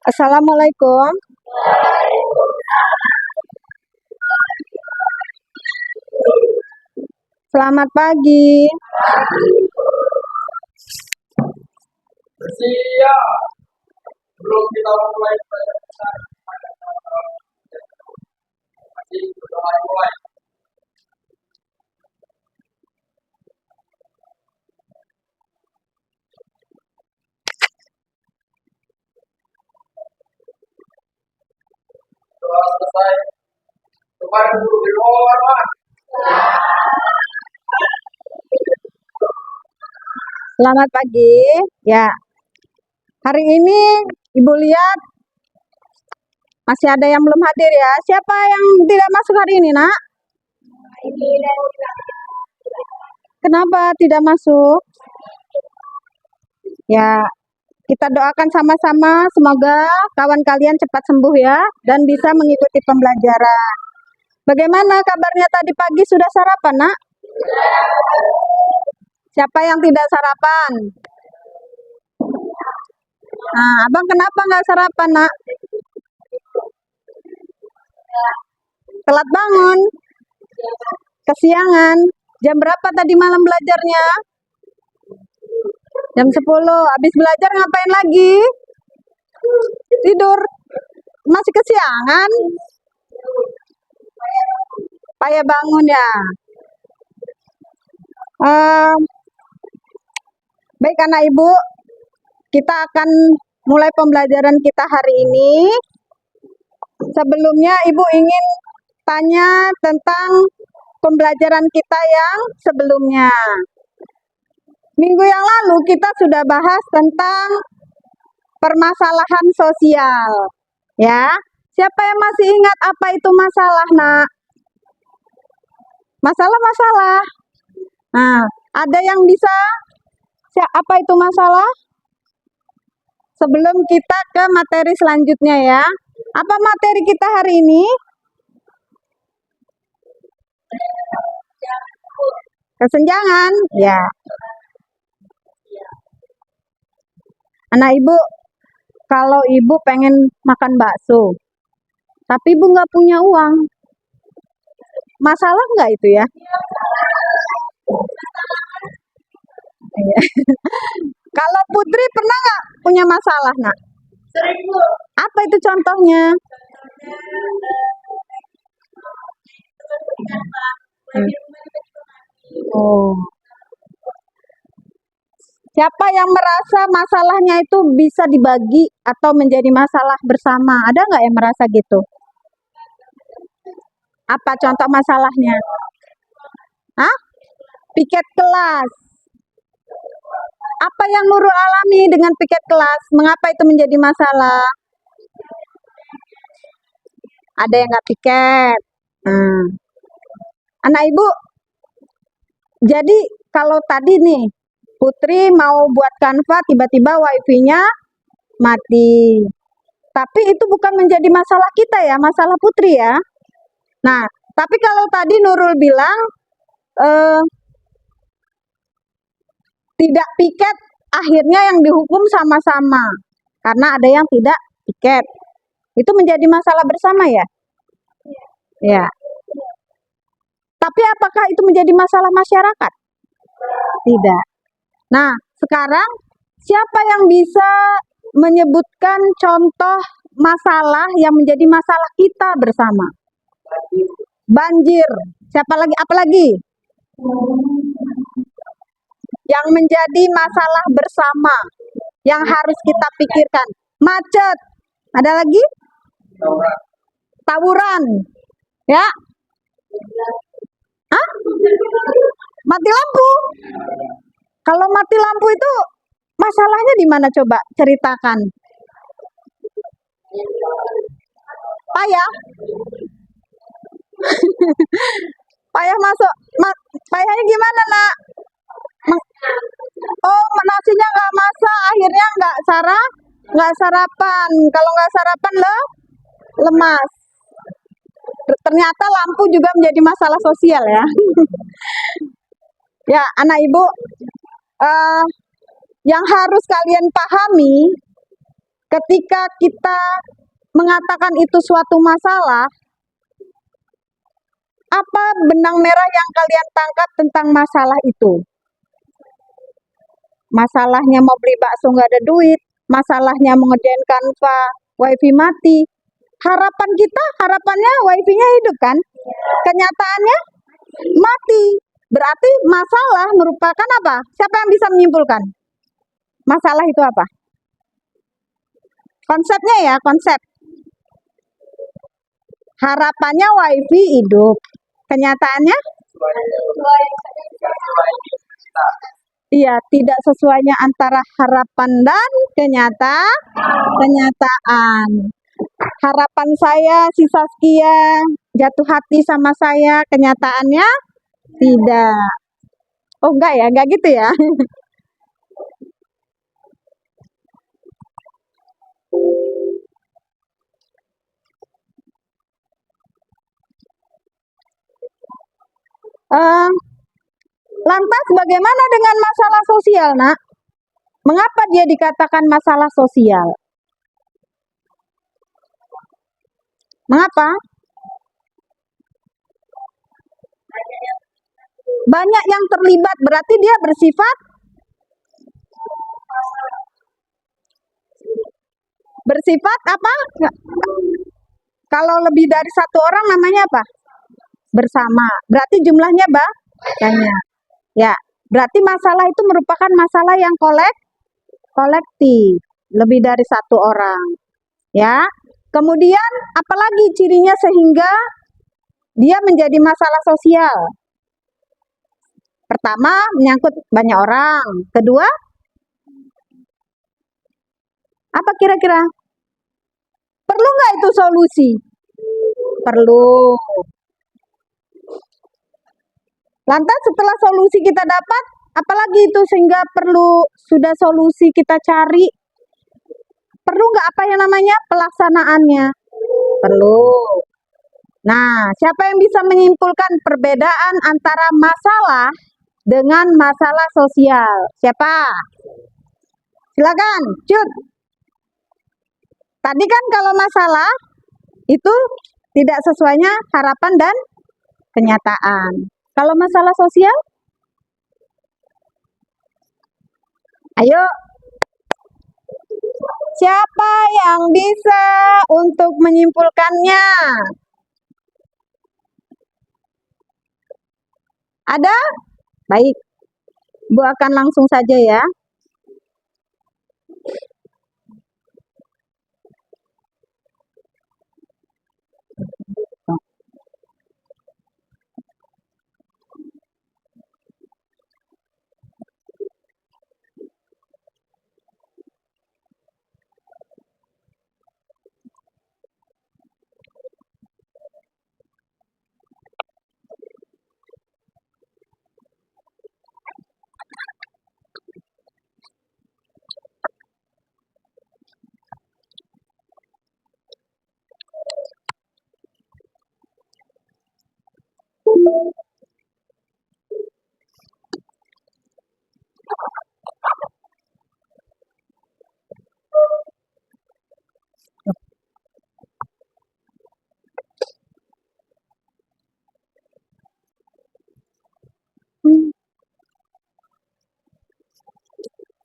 Assalamualaikum. Selamat pagi. Siap. Belum kita mulai belajar. Masih belum mulai. Setelah selesai, kemarin dulu di luar, Mas. Selamat pagi. Ya. Hari ini Ibu lihat masih ada yang belum hadir ya. Siapa yang tidak masuk hari ini, Nak? Kenapa tidak masuk? Ya, kita doakan sama-sama semoga kawan kalian cepat sembuh ya dan bisa mengikuti pembelajaran. Bagaimana kabarnya tadi pagi, sudah sarapan, Nak? Siapa yang tidak sarapan? Nah, Abang kenapa nggak sarapan, Nak? Telat bangun? Kesiangan? Jam berapa tadi malam belajarnya? Jam 10. Habis belajar ngapain lagi? Tidur? Masih kesiangan? Payah bangun ya? Baik anak ibu, kita akan mulai pembelajaran kita hari ini. Sebelumnya ibu ingin tanya tentang pembelajaran kita yang sebelumnya. Minggu yang lalu kita sudah bahas tentang permasalahan sosial. Ya, siapa yang masih ingat apa itu masalah, Nak? Masalah-masalah. Nah, ada yang bisa? Apa itu masalah? Sebelum kita ke materi selanjutnya ya. Apa materi kita hari ini? Kesenjangan, ya. Anak ibu, kalau ibu pengen makan bakso, tapi ibu nggak punya uang, masalah nggak itu ya? Kalau Putri pernah nggak punya masalah, Nak? Sering, Bu. Apa itu contohnya? Oh. Siapa yang merasa masalahnya itu bisa dibagi atau menjadi masalah bersama? Ada nggak yang merasa gitu? Apa contoh masalahnya? Hah? Piket kelas. Apa yang Nurul alami dengan piket kelas? Mengapa itu menjadi masalah? Ada yang nggak piket. Anak ibu, jadi kalau tadi nih, Putri mau buat Canva, tiba-tiba wifi-nya mati. Tapi itu bukan menjadi masalah kita ya, masalah Putri ya. Nah, tapi kalau tadi Nurul bilang, tidak piket, akhirnya yang dihukum sama-sama. Karena ada yang tidak piket. Itu menjadi masalah bersama ya? Ya. Tapi apakah itu menjadi masalah masyarakat? Tidak. Nah, sekarang siapa yang bisa menyebutkan contoh masalah yang menjadi masalah kita bersama? Banjir. Siapa lagi? Apa lagi? Yang menjadi masalah bersama yang harus kita pikirkan. Macet. Ada lagi? Tawuran. Ya. Hah? Mati lampu. Kalau mati lampu itu masalahnya di mana, coba ceritakan. Payah. Payah masuk. Payahnya gimana, Nak? Oh, nasinya nggak masak, akhirnya nggak sarapan. Kalau nggak sarapan lemas. Ternyata lampu juga menjadi masalah sosial ya. Ya, anak ibu, yang harus kalian pahami, Ketika kita mengatakan itu suatu masalah, apa benang merah yang kalian tangkap tentang masalah itu? Masalahnya mau beli bakso nggak ada duit, masalahnya mengerjain Canva, wifi mati. Harapannya wifi-nya hidup kan? Kenyataannya mati. Berarti masalah merupakan apa? Siapa yang bisa menyimpulkan? Masalah itu apa? Konsepnya ya, konsep. Harapannya wifi hidup. Kenyataannya? Iya, tidak sesuainya antara harapan dan kenyataan. Harapan saya si Saskia jatuh hati sama saya, kenyataannya tidak. Oh enggak ya, enggak gitu ya. Lantas bagaimana dengan masalah sosial, Nak? Mengapa dia dikatakan masalah sosial? Mengapa? Banyak yang terlibat, berarti dia bersifat apa? Kalau lebih dari satu orang namanya apa? Bersama. Berarti jumlahnya banyak. Ya, berarti masalah itu merupakan masalah yang kolektif, lebih dari satu orang. Ya. Kemudian apalagi cirinya sehingga dia menjadi masalah sosial? Pertama, menyangkut banyak orang. Kedua, apa kira-kira? Perlu nggak itu solusi? Perlu. Lantas setelah solusi kita dapat, apalagi itu sehingga sudah solusi kita cari? Perlu nggak apa yang namanya pelaksanaannya? Perlu. Nah, siapa yang bisa menyimpulkan perbedaan antara masalah dengan masalah sosial? Siapa? Silakan, Cut. Tadi kan kalau masalah itu tidak sesuainya harapan dan kenyataan. Kalau masalah sosial? Ayo. Siapa yang bisa untuk menyimpulkannya? Ada? Baik. Bu akan langsung saja ya.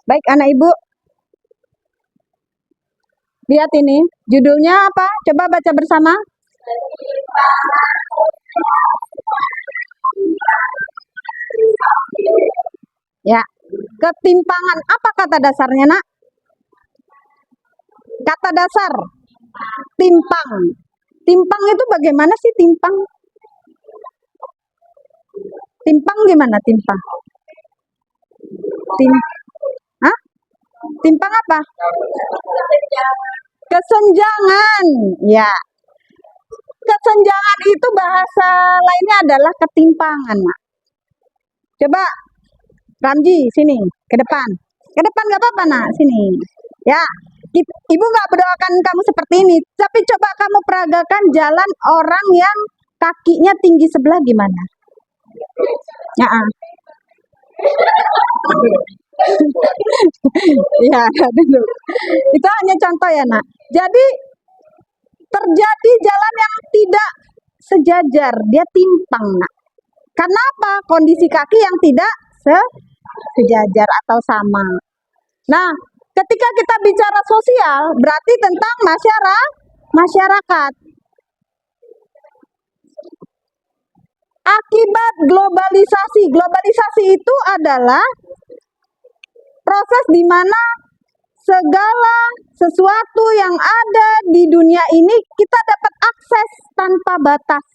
Baik, anak ibu. Lihat ini, judulnya apa? Coba baca bersama. Ya, ketimpangan. Apa kata dasarnya, Nak? Kata dasar, timpang. Timpang itu bagaimana sih timpang? Timpang gimana timpang? Hah? Timpang apa? Kesenjangan. Ya. Kesenjangan itu bahasa lainnya adalah ketimpangan, Mak. Coba Ramji, sini, ke depan. Ke depan nggak apa-apa, Nak, sini. Ya, Ibu nggak berdoakan kamu seperti ini, tapi coba kamu peragakan jalan orang yang kakinya tinggi sebelah gimana? Ya, Ya, dulu. Itu hanya contoh ya, Nak. Jadi terjadi jalan yang tidak sejajar, dia timpang, Nak. Karena apa? Kondisi kaki yang tidak sejajar atau sama. Nah, ketika kita bicara sosial, berarti tentang masyarakat. Akibat globalisasi. Globalisasi itu adalah proses di mana segala sesuatu yang ada di dunia ini kita dapat akses tanpa batas.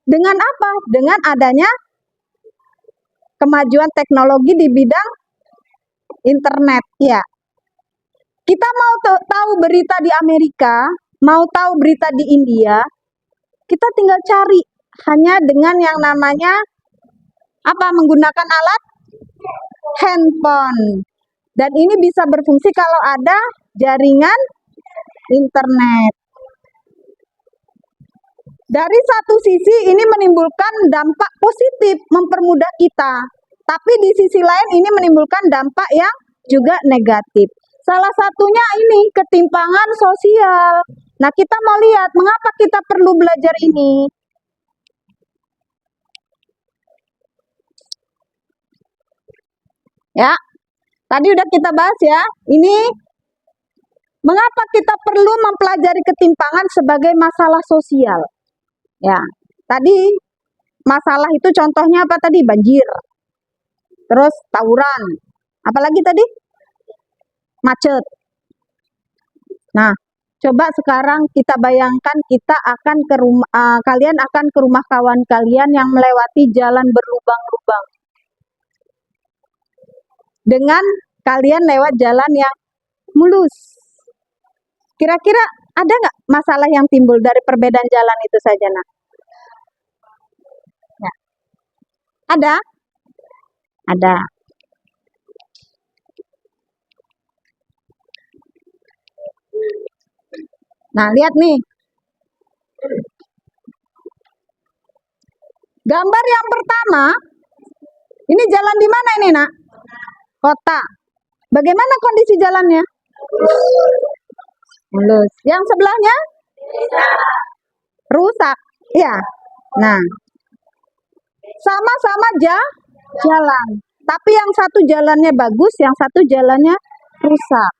Dengan apa? Dengan adanya kemajuan teknologi di bidang internet, ya. Kita mau tahu berita di Amerika, mau tahu berita di India, kita tinggal cari hanya dengan yang namanya apa? Menggunakan alat handphone. Dan ini bisa berfungsi kalau ada jaringan internet. Dari satu sisi ini menimbulkan dampak positif, mempermudah kita. Tapi di sisi lain ini menimbulkan dampak yang juga negatif. Salah satunya ini ketimpangan sosial. Nah, kita mau lihat mengapa kita perlu belajar ini. Ya, tadi udah kita bahas ya. Ini mengapa kita perlu mempelajari ketimpangan sebagai masalah sosial. Ya, tadi masalah itu contohnya apa tadi? Banjir. Terus tawuran. Apalagi tadi? Macet. Nah, coba sekarang kita bayangkan kita akan ke rumah, kalian akan ke rumah kawan kalian yang melewati jalan berlubang-lubang. Dengan kalian lewat jalan yang mulus. Kira-kira ada nggak masalah yang timbul dari perbedaan jalan itu saja, Nak? Ya. Ada? Ada. Nah, lihat nih. Gambar yang pertama, ini jalan di mana ini, Nak? Kota. Bagaimana kondisi jalannya? Mulus. Yang sebelahnya? Rusak. Ya. Nah, sama-sama jalan. Tapi yang satu jalannya bagus, yang satu jalannya rusak.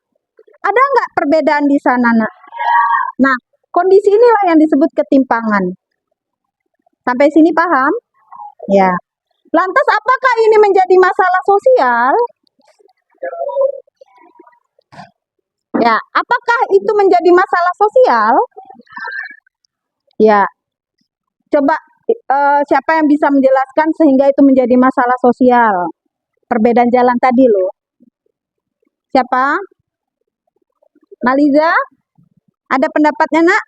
Ada nggak perbedaan di sana, Nak? Nah, kondisi inilah yang disebut ketimpangan. Sampai sini paham? Ya. Lantas apakah ini menjadi masalah sosial? Ya, apakah itu menjadi masalah sosial? Ya. Coba siapa yang bisa menjelaskan sehingga itu menjadi masalah sosial? Perbedaan jalan tadi loh. Siapa? Maliza? Ada pendapatnya, Nak?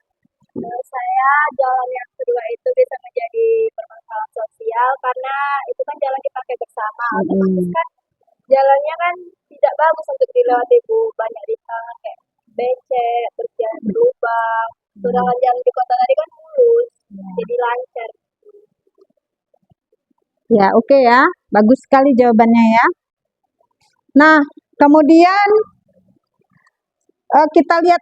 Menurut saya jalan yang kedua itu bisa menjadi permasalahan sosial karena itu kan jalan dipakai bersama. Otomatis kan jalannya kan tidak bagus untuk dilewati, Bu. Banyak rintangan kayak becek, berjalan berlubang. Sedangkan jalan di kota tadi kan mulus, jadi lancar. Ya, oke ya. Bagus sekali jawabannya ya. Nah, kemudian kita lihat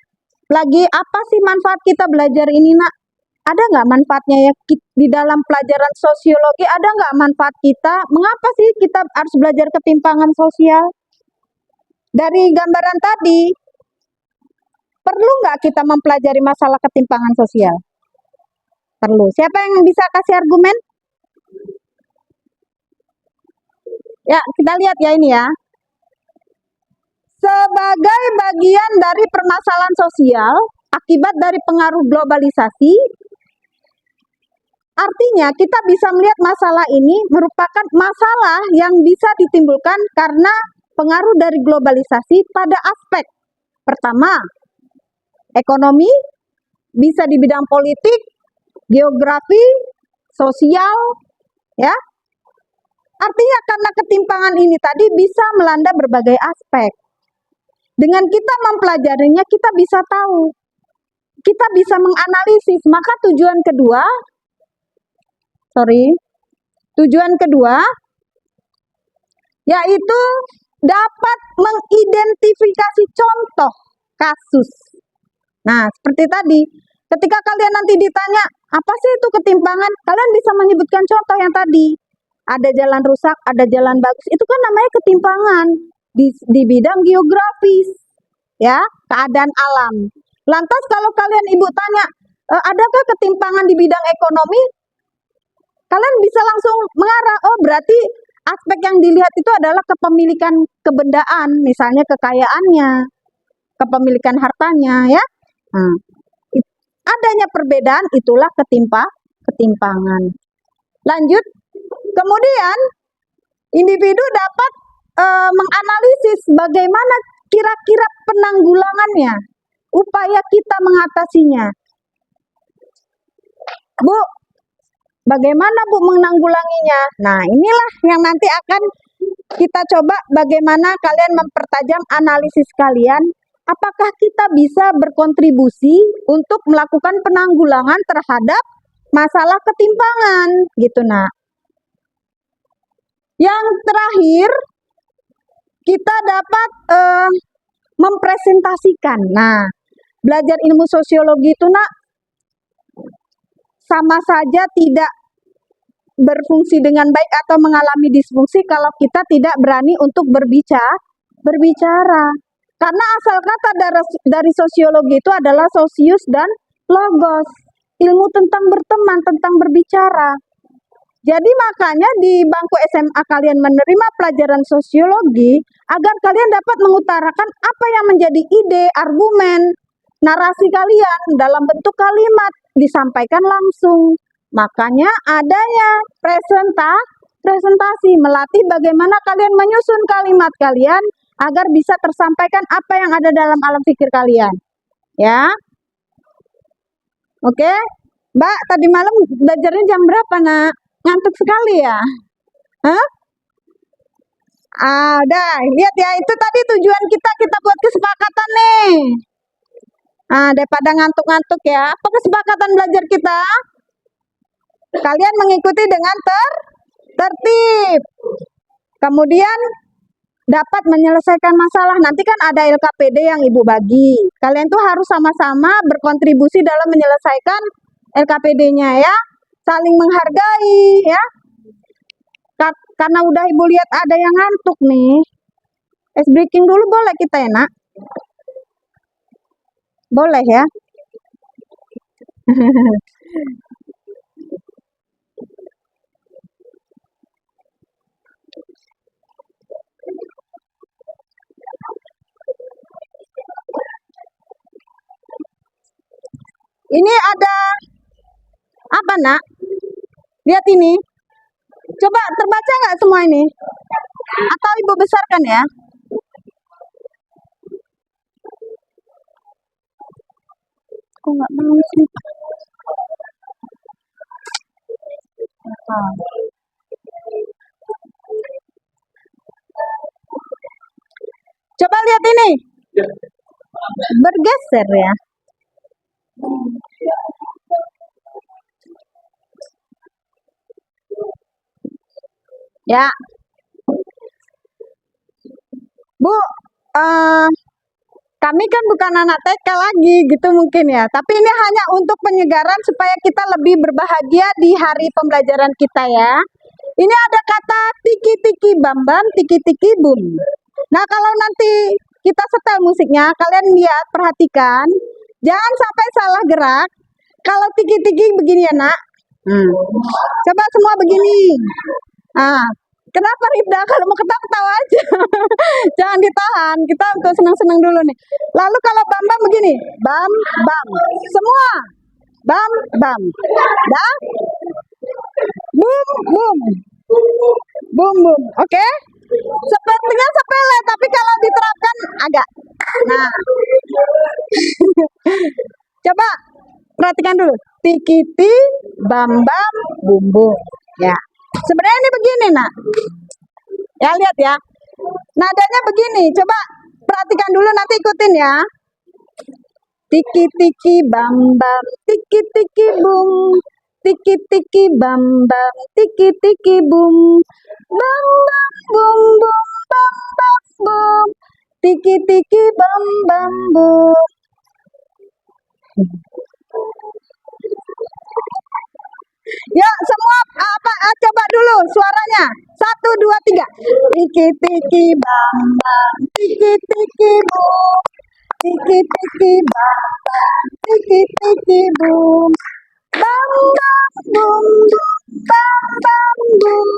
lagi apa sih manfaat kita belajar ini, Nak? Ada nggak manfaatnya ya di dalam pelajaran sosiologi? Ada nggak manfaat kita? Mengapa sih kita harus belajar ketimpangan sosial? Dari gambaran tadi, perlu nggak kita mempelajari masalah ketimpangan sosial? Perlu. Siapa yang bisa kasih argumen? Ya, kita lihat ya ini ya. Sebagai bagian dari permasalahan sosial akibat dari pengaruh globalisasi, artinya kita bisa melihat masalah ini merupakan masalah yang bisa ditimbulkan karena pengaruh dari globalisasi pada aspek pertama, ekonomi, bisa di bidang politik, geografi, sosial, ya. Artinya karena ketimpangan ini tadi bisa melanda berbagai aspek. Dengan kita mempelajarinya, kita bisa tahu. Kita bisa menganalisis. Maka tujuan kedua yaitu dapat mengidentifikasi contoh kasus. Nah, seperti tadi, ketika kalian nanti ditanya, apa sih itu ketimpangan? Kalian bisa menyebutkan contoh yang tadi. Ada jalan rusak, ada jalan bagus. Itu kan namanya ketimpangan di bidang geografis, ya, keadaan alam. Lantas kalau kalian ibu tanya, adakah ketimpangan di bidang ekonomi? Kalian bisa langsung mengarah, oh berarti aspek yang dilihat itu adalah kepemilikan kebendaan, misalnya kekayaannya, kepemilikan hartanya, ya. Nah, adanya perbedaan itulah ketimpangan. Lanjut, kemudian individu dapat menganalisis bagaimana kira-kira penanggulangannya, upaya kita mengatasinya. Bu, bagaimana Bu menanggulanginya? Nah, inilah yang nanti akan kita coba bagaimana kalian mempertajam analisis kalian. Apakah kita bisa berkontribusi untuk melakukan penanggulangan terhadap masalah ketimpangan, gitu nak. Yang terakhir, kita dapat mempresentasikan. Nah, belajar ilmu sosiologi itu nak sama saja tidak berfungsi dengan baik atau mengalami disfungsi kalau kita tidak berani untuk berbicara. Karena asal kata dari sosiologi itu adalah sosius dan logos. Ilmu tentang berteman, tentang berbicara. Jadi makanya di bangku SMA kalian menerima pelajaran sosiologi agar kalian dapat mengutarakan apa yang menjadi ide, argumen, narasi kalian dalam bentuk kalimat disampaikan langsung. Makanya adanya presentasi, melatih bagaimana kalian menyusun kalimat kalian agar bisa tersampaikan apa yang ada dalam alam pikir kalian. Ya. Oke. Mbak, tadi malam belajarnya jam berapa, Nak? Ngantuk sekali ya? Hah? Udah, lihat ya, itu tadi tujuan kita buat kesepakatan nih. Daripada ngantuk-ngantuk ya. Apa kesepakatan belajar kita? Kalian mengikuti dengan tertib. Kemudian dapat menyelesaikan masalah. Nanti kan ada LKPD yang Ibu bagi. Kalian tuh harus sama-sama berkontribusi dalam menyelesaikan LKPD-nya ya. Saling menghargai ya. Karena udah Ibu lihat ada yang ngantuk nih. Ice breaking dulu boleh kita ya, Nak? Boleh ya? Ini ada apa, Nak? Lihat ini. Coba terbaca nggak semua ini? Atau Ibu besarkan ya? Aku nggak mau sih. Coba lihat ini. Bergeser ya. Ya. Bu, kami kan bukan anak TK lagi gitu mungkin ya. Tapi ini hanya untuk penyegaran supaya kita lebih berbahagia di hari pembelajaran kita ya. Ini ada kata tiki-tiki bam-bam, tiki-tiki bum. Nah, kalau nanti kita setel musiknya, kalian lihat, perhatikan. Jangan sampai salah gerak. Kalau tiki-tiki begini ya, Nak. Coba semua begini. Kenapa Rifda? Kalau mau ketawa-ketawa aja. Jangan ditahan. Kita untuk senang-senang dulu nih. Lalu kalau bam-bam begini. Bam-bam. Semua. Bam-bam. Dah. Bum-bum. Bum-bum. Oke? Sepertinya sepele, tapi kalau diterapkan agak. Nah. Coba perhatikan dulu. Tiki-ti, bam-bam, bum-bum. Ya. Sebenarnya ini begini, Nak. Ya, lihat ya. Nadanya begini. Coba perhatikan dulu, nanti ikutin ya. Tiki-tiki bam-bam, tiki-tiki bum. Tiki tiki bam bam, tiki tiki boom. Bam bam boom boom, bam bam boom. Tiki tiki bam bam boom. Ya, semua coba dulu suaranya. 1, 2, 3. Tiki tiki bam bam, tiki tiki boom. Tiki tiki bam bam, tiki tiki boom. Bam bam boom boom, bam bam boom.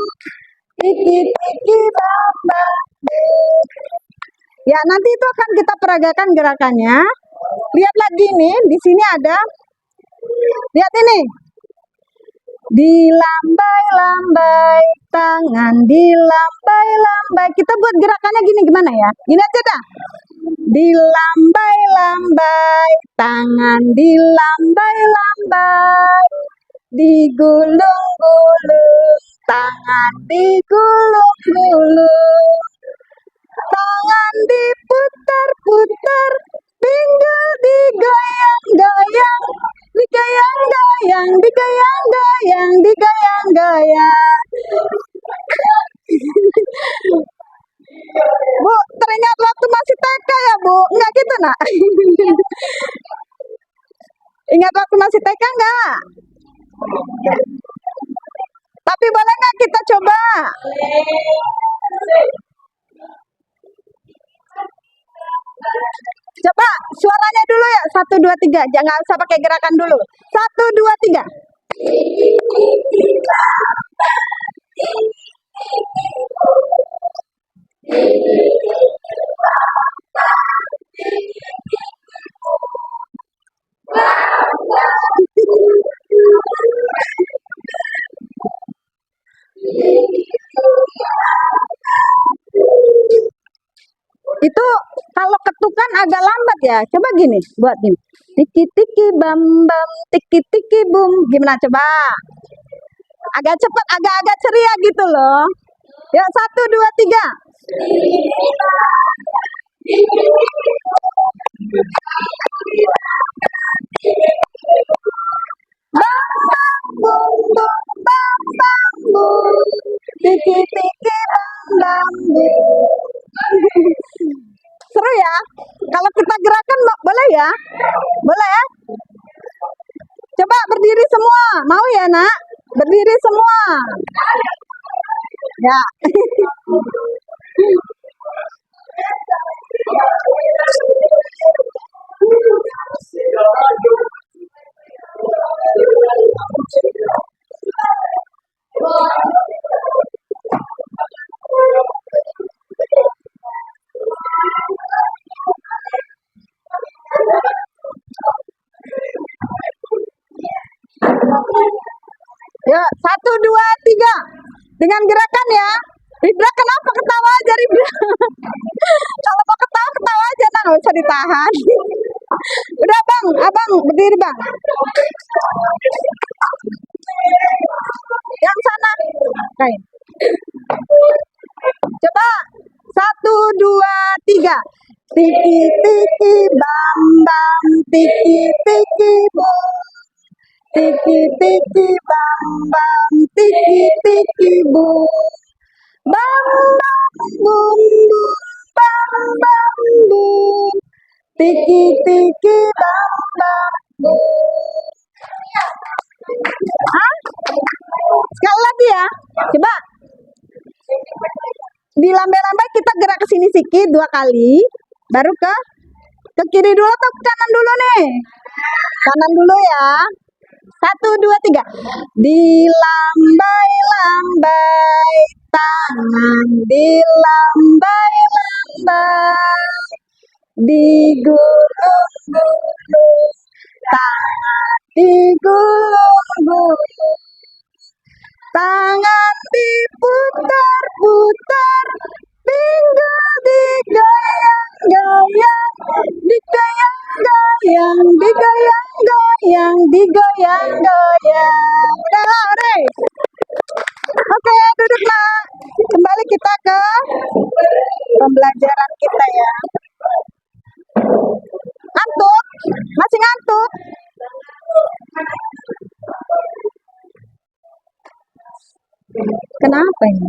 Tiki tiki bam bam boom. Ya, nanti itu akan kita peragakan gerakannya. Lihat lagi nih, di sini ada. Lihat ini. Dilambai-lambai tangan, dilambai-lambai. Kita buat gerakannya gini gimana ya? Gini aja dah. Dilambai-lambai tangan, dilambai-lambai. Digulung-gulung tangan, digulung-gulung. Tangan diputar-putar, pinggul digoyang-goyang, digoyang-goyang, digoyang-goyang, digoyang-goyang. Bu, teringat waktu masih TK ya, Bu? Enggak gitu, nak? Ingat waktu masih TK enggak? Tapi boleh nggak kita coba? Coba suaranya dulu ya. 1, 2, 3. Jangan usah pakai gerakan dulu. 1, 2, 3. Itu kalau ketukan agak lambat ya. Coba gini, buat gini. Tiki tiki bam bam, tiki tiki boom. Gimana coba? Agak cepat, agak ceria gitu loh. Ya, 1, 2, 3. Bam bam boom boom, bam bam boom. Tiki tiki bam bam boom. Seru ya? Kalau kita gerakan boleh ya? Boleh ya? Coba berdiri semua. Mau ya, Nak? Berdiri semua. Ya. Ya, 1, 2, 3. Dengan gerakan ya. Ribra kenapa ketawa aja, Ribra? Kalau mau ketawa, ketawa aja, nah, nggak usah ditahan. Udah, Bang. Abang berdiri, Bang. Yang sana. Oke. Coba. 1, 2, 3. Tiki tiki bam bam, tiki tiki boom. Tiki tiki bam bam, tiki tiki boom. Bam bam boom boom, bam bam boom. Tiki tiki bam bam boom. Hah? Sekali lagi ya. Coba. Dilambai-lambai kita gerak ke sini sedikit 2 kali. Baru ke kiri dulu atau ke kanan dulu nih? Kanan dulu ya. 1, 2, 3. Dilambai-lambai tangan, dilambai-lambai. Digulung-gulung tangan, digulung-gulung. Tangan diputar-putar, pinggul digoyang-goyang, digoyang-goyang, digoyang-goyang, digoyang-goyang. Udah, Re. Oke, duduk, Nak. Kembali kita ke pembelajaran kita ya. Ngantuk? Masih ngantuk? apa ini?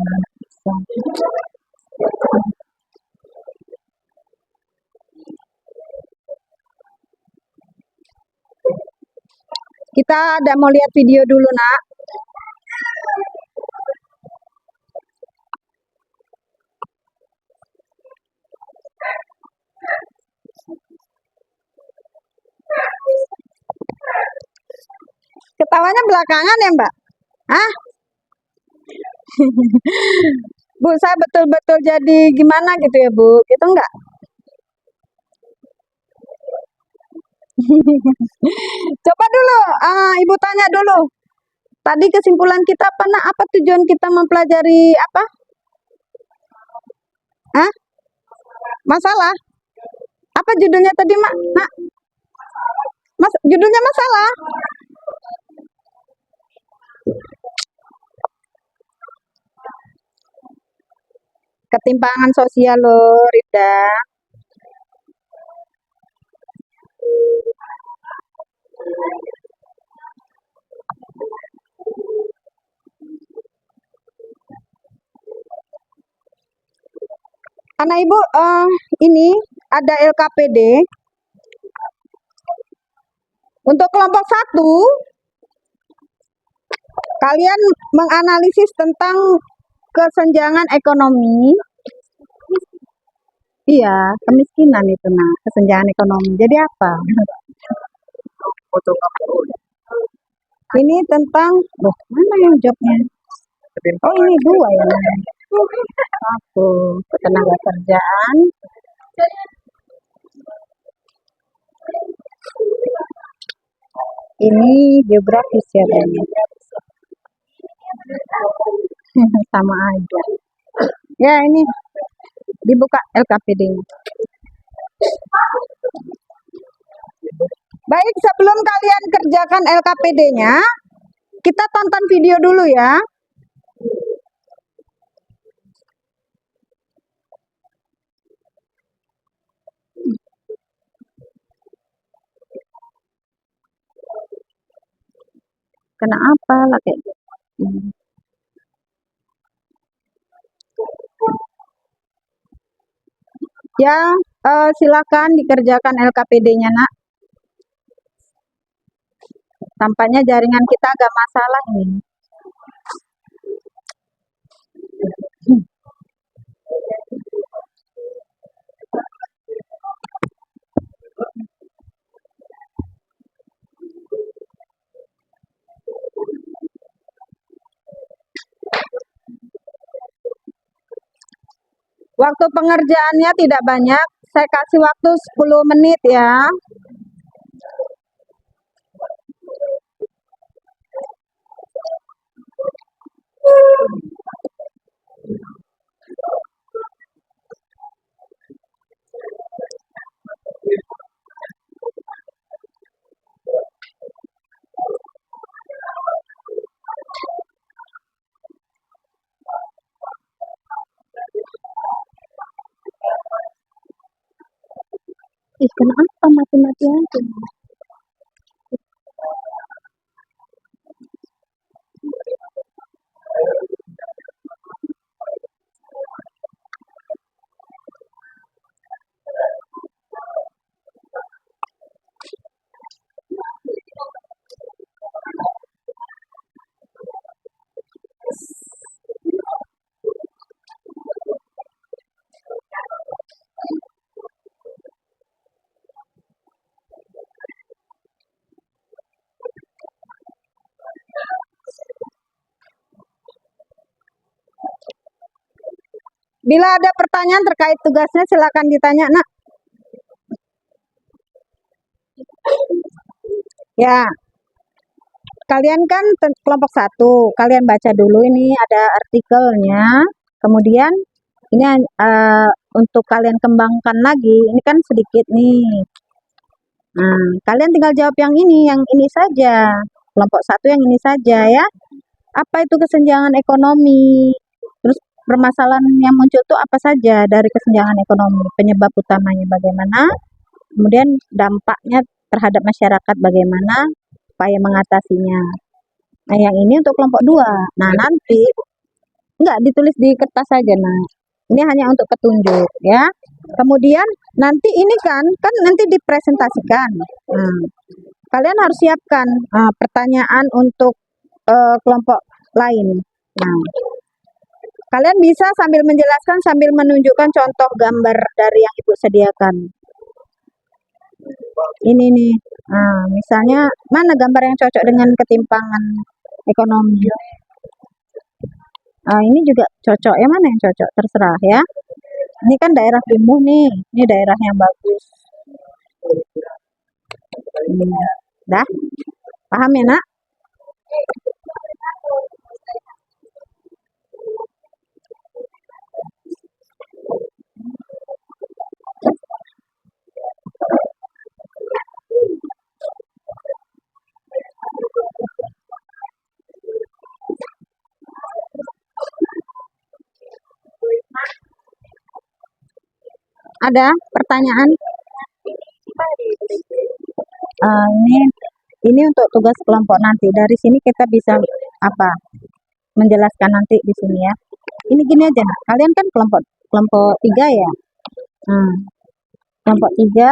Kita ada mau lihat video dulu, Nak. Ketawanya belakangan ya, Mbak? Hah? Bu, saya betul-betul jadi gimana gitu ya, Bu? Gitu enggak? Coba dulu, Ibu tanya dulu. Tadi kesimpulan kita apa, Nak? Apa tujuan kita mempelajari apa? Hah? Masalah? Apa judulnya tadi, Mak? Nak? Judulnya masalah? Ketimpangan sosial loh, Rida. Anak Ibu, ini ada LKPD. Untuk kelompok 1, kalian menganalisis tentang kesenjangan ekonomi. Iya, kemiskinan itu, nah, kesenjangan ekonomi. Jadi apa? Ini tentang, loh, mana yang jawabnya? Oh, ini 2 ya. 1, ketenaga kerjaan. Ini geografis ya, sama aja. Ya, ini dibuka LKPD-nya. Baik, sebelum kalian kerjakan LKPD-nya, kita tonton video dulu ya. Kenapa lah kayak gitu? Ya, silakan dikerjakan LKPD-nya, Nak. Tampaknya jaringan kita agak masalah ini. Waktu pengerjaannya tidak banyak, saya kasih waktu 10 menit ya. Ih, kenapa mati-mati aja? Bila ada pertanyaan terkait tugasnya, silakan ditanya, Nak. Ya, kalian kan kelompok 1, kalian baca dulu ini ada artikelnya. Kemudian ini untuk kalian kembangkan lagi, ini kan sedikit nih. Nah, kalian tinggal jawab yang ini saja. Kelompok 1 yang ini saja ya. Apa itu kesenjangan ekonomi? Terus permasalahan yang muncul itu apa saja dari kesenjangan ekonomi? Penyebab utamanya bagaimana? Kemudian dampaknya terhadap masyarakat bagaimana? Upaya mengatasinya. Nah, yang ini untuk kelompok 2. Nah, nanti Enggak, ditulis di kertas saja. Nah, ini hanya untuk petunjuk ya. Kemudian nanti ini kan nanti dipresentasikan. Nah, kalian harus siapkan pertanyaan untuk kelompok lain. Nah, kalian bisa sambil menjelaskan sambil menunjukkan contoh gambar dari yang Ibu sediakan. Ini nih. Nah, misalnya mana gambar yang cocok dengan ketimpangan ekonomi? Ini juga cocok. Yang mana yang cocok? Terserah ya. Ini kan daerah kumuh nih. Ini daerah yang bagus. Dah? Paham ya, Nak? Ada pertanyaan? Ini untuk tugas kelompok nanti. Dari sini kita bisa apa? Menjelaskan nanti di sini ya. Ini gini aja, Nak. Kalian kan kelompok 3 ya. Kelompok 3.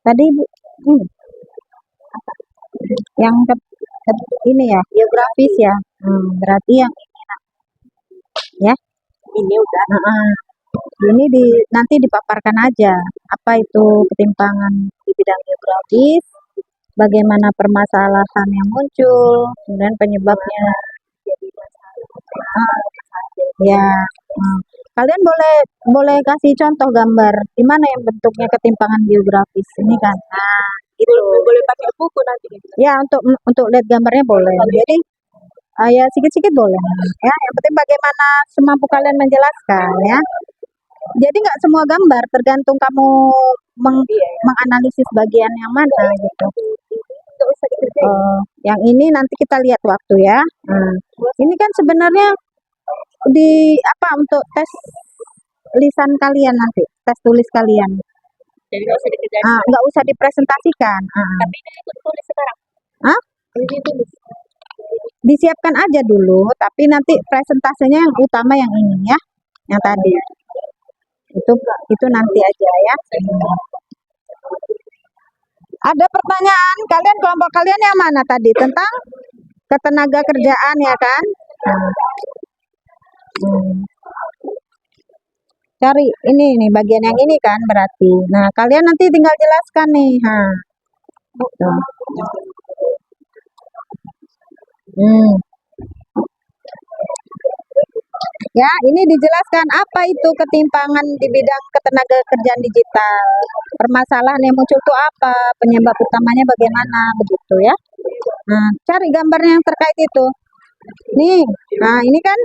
Tadi Ibu yang ini ya, geografis ya. Berarti yang ini, Nak. Ya. Ini udah. Ini nanti dipaparkan aja apa itu ketimpangan di bidang geografis, bagaimana permasalahan yang muncul, kemudian penyebabnya. Ya, kalian boleh kasih contoh gambar di mana yang bentuknya ketimpangan geografis ini kan. Nah, itu boleh pakai buku nanti. Ya, untuk lihat gambarnya boleh. Jadi ya sedikit-sedikit boleh. Ya, yang penting bagaimana semampu kalian menjelaskan ya. Jadi nggak semua gambar, tergantung kamu menganalisis bagian yang mana gitu. Yang ini nanti kita lihat waktu ya. Ini kan sebenarnya untuk tes lisan kalian nanti, tes tulis kalian. Jadi nggak usah dipresentasikan. Tapi ini ikut tulis sekarang. Ini tulis. Disiapkan aja dulu, tapi nanti presentasinya yang utama yang ini ya, yang tadi. Itu nanti aja ya. Ada pertanyaan kalian, kelompok kalian yang mana tadi tentang ketenaga kerjaan ya kan? Cari ini nih bagian yang ini kan berarti. Nah, kalian nanti tinggal jelaskan nih. Ya, ini dijelaskan apa itu ketimpangan di bidang ketenaga kerjaan digital. Permasalahan yang muncul itu apa, penyebab utamanya bagaimana, begitu ya. Nah, cari gambarnya yang terkait itu. Nih, nah ini kan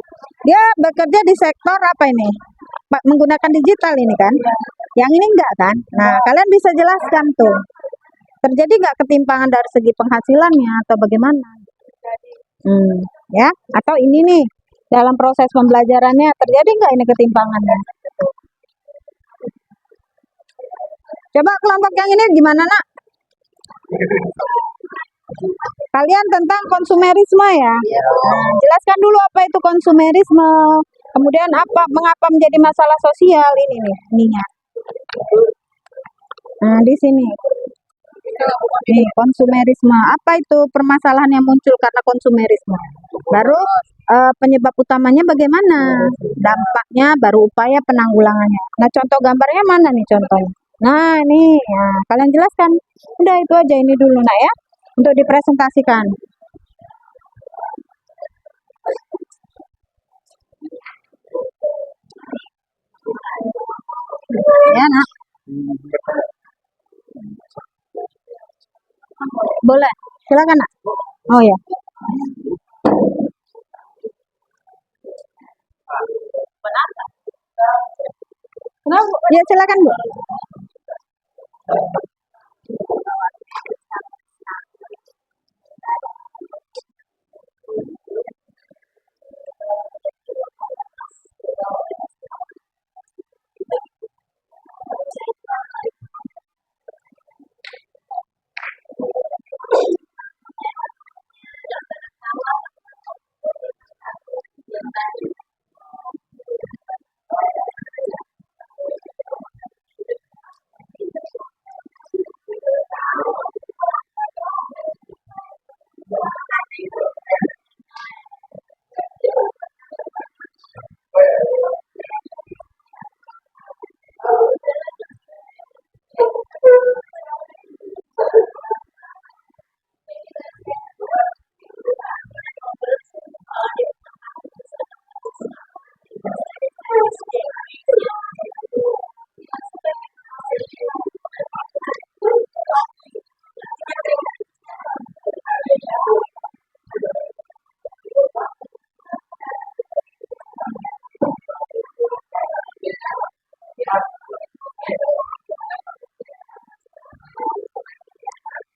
dia bekerja di sektor apa ini? Menggunakan digital ini kan. Yang ini enggak kan? Nah, kalian bisa jelaskan tuh. Terjadi nggak ketimpangan dari segi penghasilannya atau bagaimana? Ya, atau ini nih dalam proses pembelajarannya terjadi nggak ini ketimpangannya? Coba kelompok yang ini gimana, Nak? Kalian tentang konsumerisme ya? Jelaskan dulu apa itu konsumerisme. Kemudian mengapa menjadi masalah sosial ini nih, ininya. Nah, di sini. Nih, konsumerisme. Apa itu permasalahan yang muncul karena konsumerisme? Baru penyebab utamanya bagaimana? Dampaknya, baru upaya penanggulangannya. Nah, contoh gambarnya mana nih contohnya? Nah, ini ya, kalian jelaskan. Udah itu aja ini dulu, Nak ya. Untuk dipresentasikan. Ya, Nak. Boleh. Silakan, Nak. Oh ya. Ya, silakan, Bu.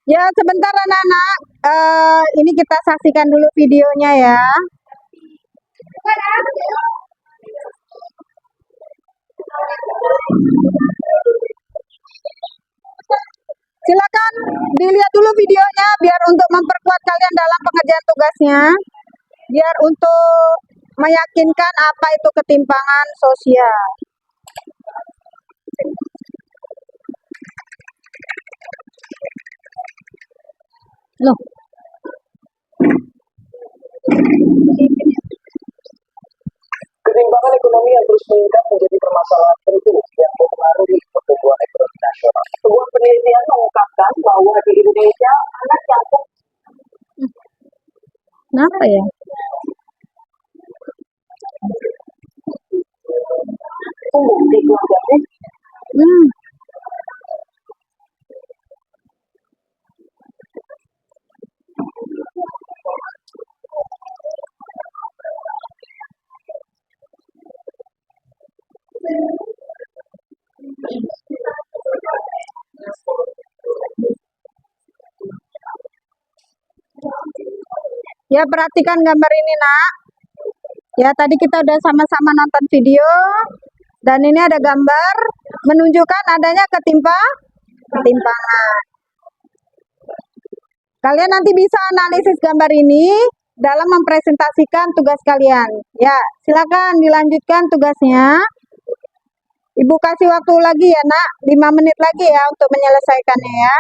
Ya, sebentar anak-anak. Ini kita saksikan dulu videonya ya. Silakan dilihat dulu videonya biar untuk memperkuat kalian dalam pengerjaan tugasnya. Biar untuk meyakinkan apa itu ketimpangan sosial. Loh, Ketimpangan ekonomi yang terus meningkat menjadi permasalahan penting yang mempengaruhi pertumbuhan ekonomi nasional. Sebuah penelitian mengungkapkan bahwa di Indonesia anak yang kenapa ya? tumbuh di keluarga Hmm. Ya, perhatikan gambar ini, Nak. Ya, tadi kita udah sama-sama nonton video. Dan ini ada gambar menunjukkan adanya ketimpangan. Kalian nanti bisa analisis gambar ini dalam mempresentasikan tugas kalian. Ya, silakan dilanjutkan tugasnya. Ibu kasih waktu lagi ya, Nak. 5 menit lagi ya untuk menyelesaikannya ya.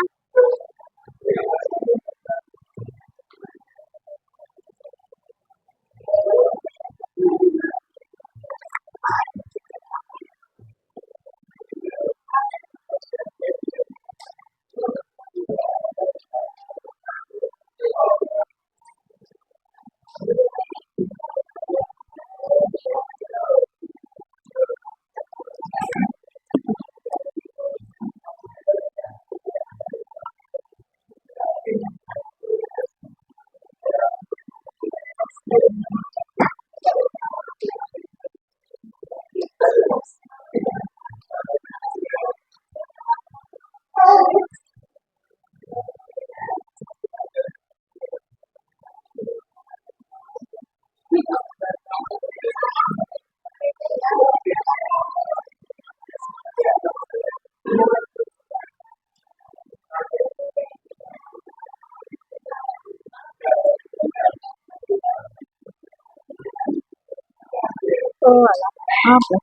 Oh, alah. Apa?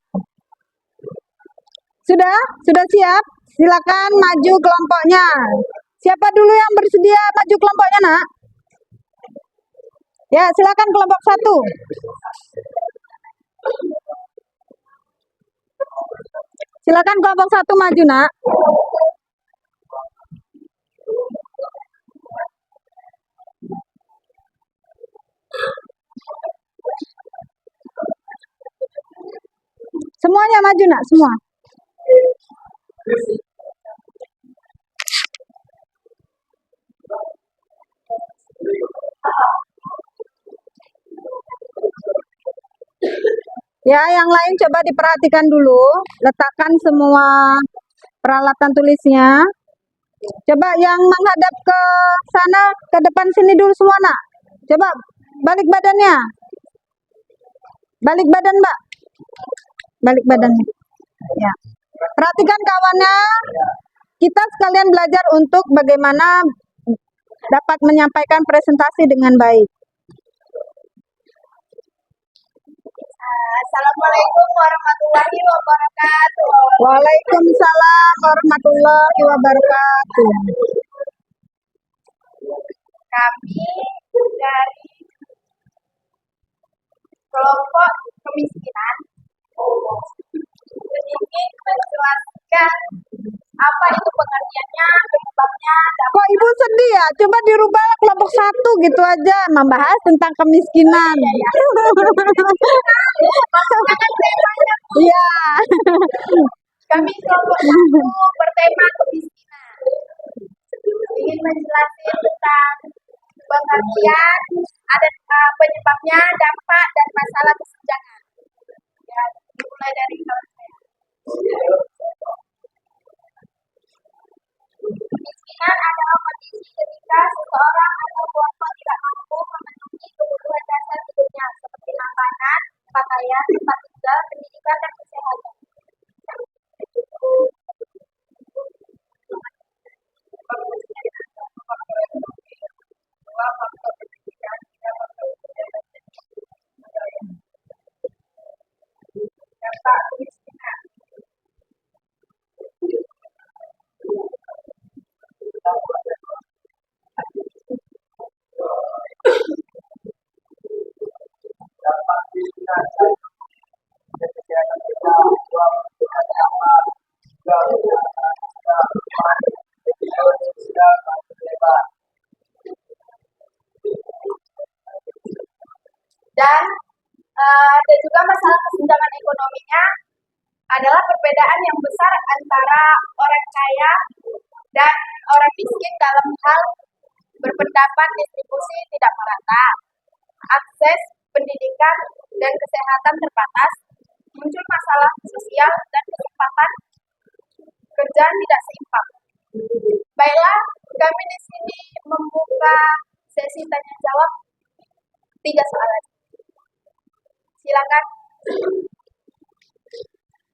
Sudah siap? Silakan maju kelompoknya. Siapa dulu yang bersedia maju kelompoknya, Nak? Ya, silakan kelompok 1. Silakan kelompok 1 maju, Nak. Semuanya maju, Nak, semua. Ya, yang lain coba diperhatikan dulu. Letakkan semua peralatan tulisnya. Coba yang menghadap ke sana, ke depan sini dulu semua, Nak. Coba balik badannya. Balik badan, Mbak. Balik badannya. Ya. Perhatikan kawannya. Kita sekalian belajar untuk bagaimana dapat menyampaikan presentasi dengan baik. Assalamualaikum warahmatullahi wabarakatuh. Waalaikumsalam warahmatullahi wabarakatuh. Kami dari kelompok kemiskinan ingin menjelaskan apa itu pengertiannya, penyebabnya, Kok Ibu sedih ya? Coba dirubah kelompok 1 gitu aja, membahas tentang kemiskinan. Iya. Kami kelompok 1 bertema kemiskinan. Ingin menjelaskan tentang pengertian, ada penyebabnya, dampak, dan masalah kesenjangan. Ya, dimulai dari kawan saya. Kemiskinan adalah kondisi jika seseorang atau kelompok tidak mampu memenuhi kebutuhan dasar hidupnya seperti makanan, pakaian, tempat tinggal, pendidikan, dan kesehatan. Dampak kemiskinan. Dan ada juga masalah kesenjangan ekonominya adalah perbedaan yang besar antara orang kaya dan orang miskin dalam hal berpendapat, distribusi tidak merata, akses pendidikan dan kesehatan terbatas, muncul masalah sosial dan kesempatan kerja tidak seimbang. Baiklah, kami di sini membuka sesi tanya jawab 3 soalan. Silakan.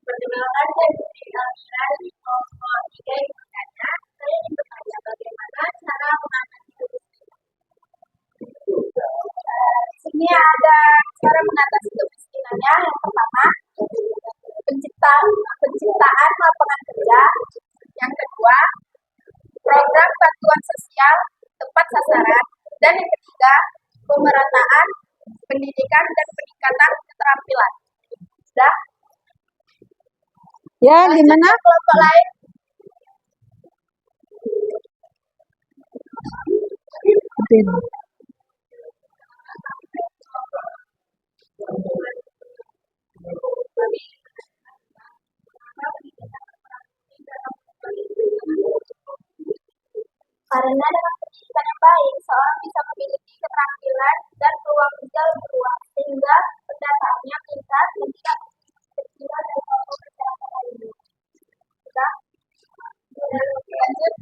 Perkenalkan, saya Putri Almira dari kelompok 3 yang bertanya. Saya ingin bertanya bagaimana cara mengatasi kemiskinan. Di sini ada cara mengatasi kemiskinannya. Yang pertama, penciptaan lapangan kerja. Yang kedua, program bantuan sosial tepat sasaran. Dan yang ketiga, pemerataan pendidikan dan peningkatan keterampilan. Sudah? Ya, gimana? Kelompok lain. Oke. Karena dengan pendidikan yang baik, seorang bisa memiliki keterampilan dan peluang kerja lebih luas, sehingga pendapatannya meningkat dan tidak terkira dari kelompok masyarakat lainnya. Sudah? Lanjut.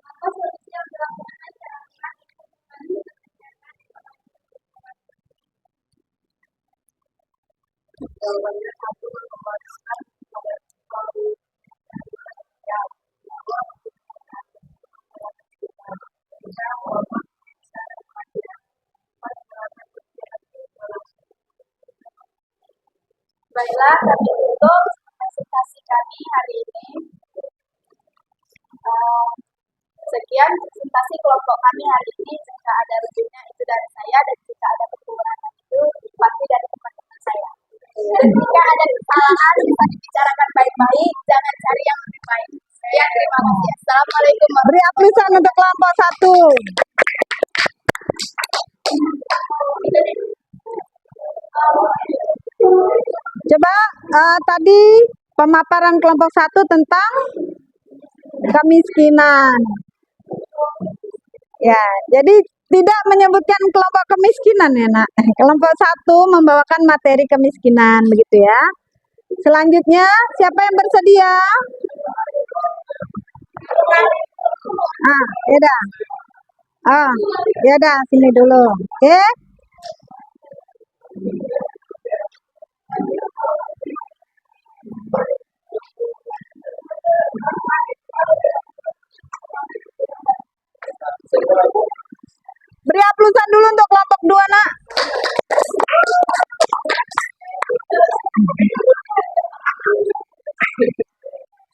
Apa solusi yang dilakukan agar baiklah, kami tutup presentasi kami hari ini. Sekian presentasi kelompok kami hari ini. Jika ada rujuknya itu dari saya, dan jika ada kekurangan itu pasti dari teman-teman saya. Dan jika ada kesalahan bisa dibicarakan baik-baik, jangan cari yang lebih baik. Sekian, terima kasih. Assalamualaikum. Beri aplisan untuk kelompok 1. Coba tadi pemaparan kelompok 1 tentang kemiskinan. Ya, jadi tidak menyebutkan kelompok kemiskinan ya, Nak. Kelompok 1 membawakan materi kemiskinan, begitu ya. Selanjutnya, siapa yang bersedia? Ya dah. Ya dah, sini dulu. Oke. Beri aplasan dulu untuk kelompok 2, Nak.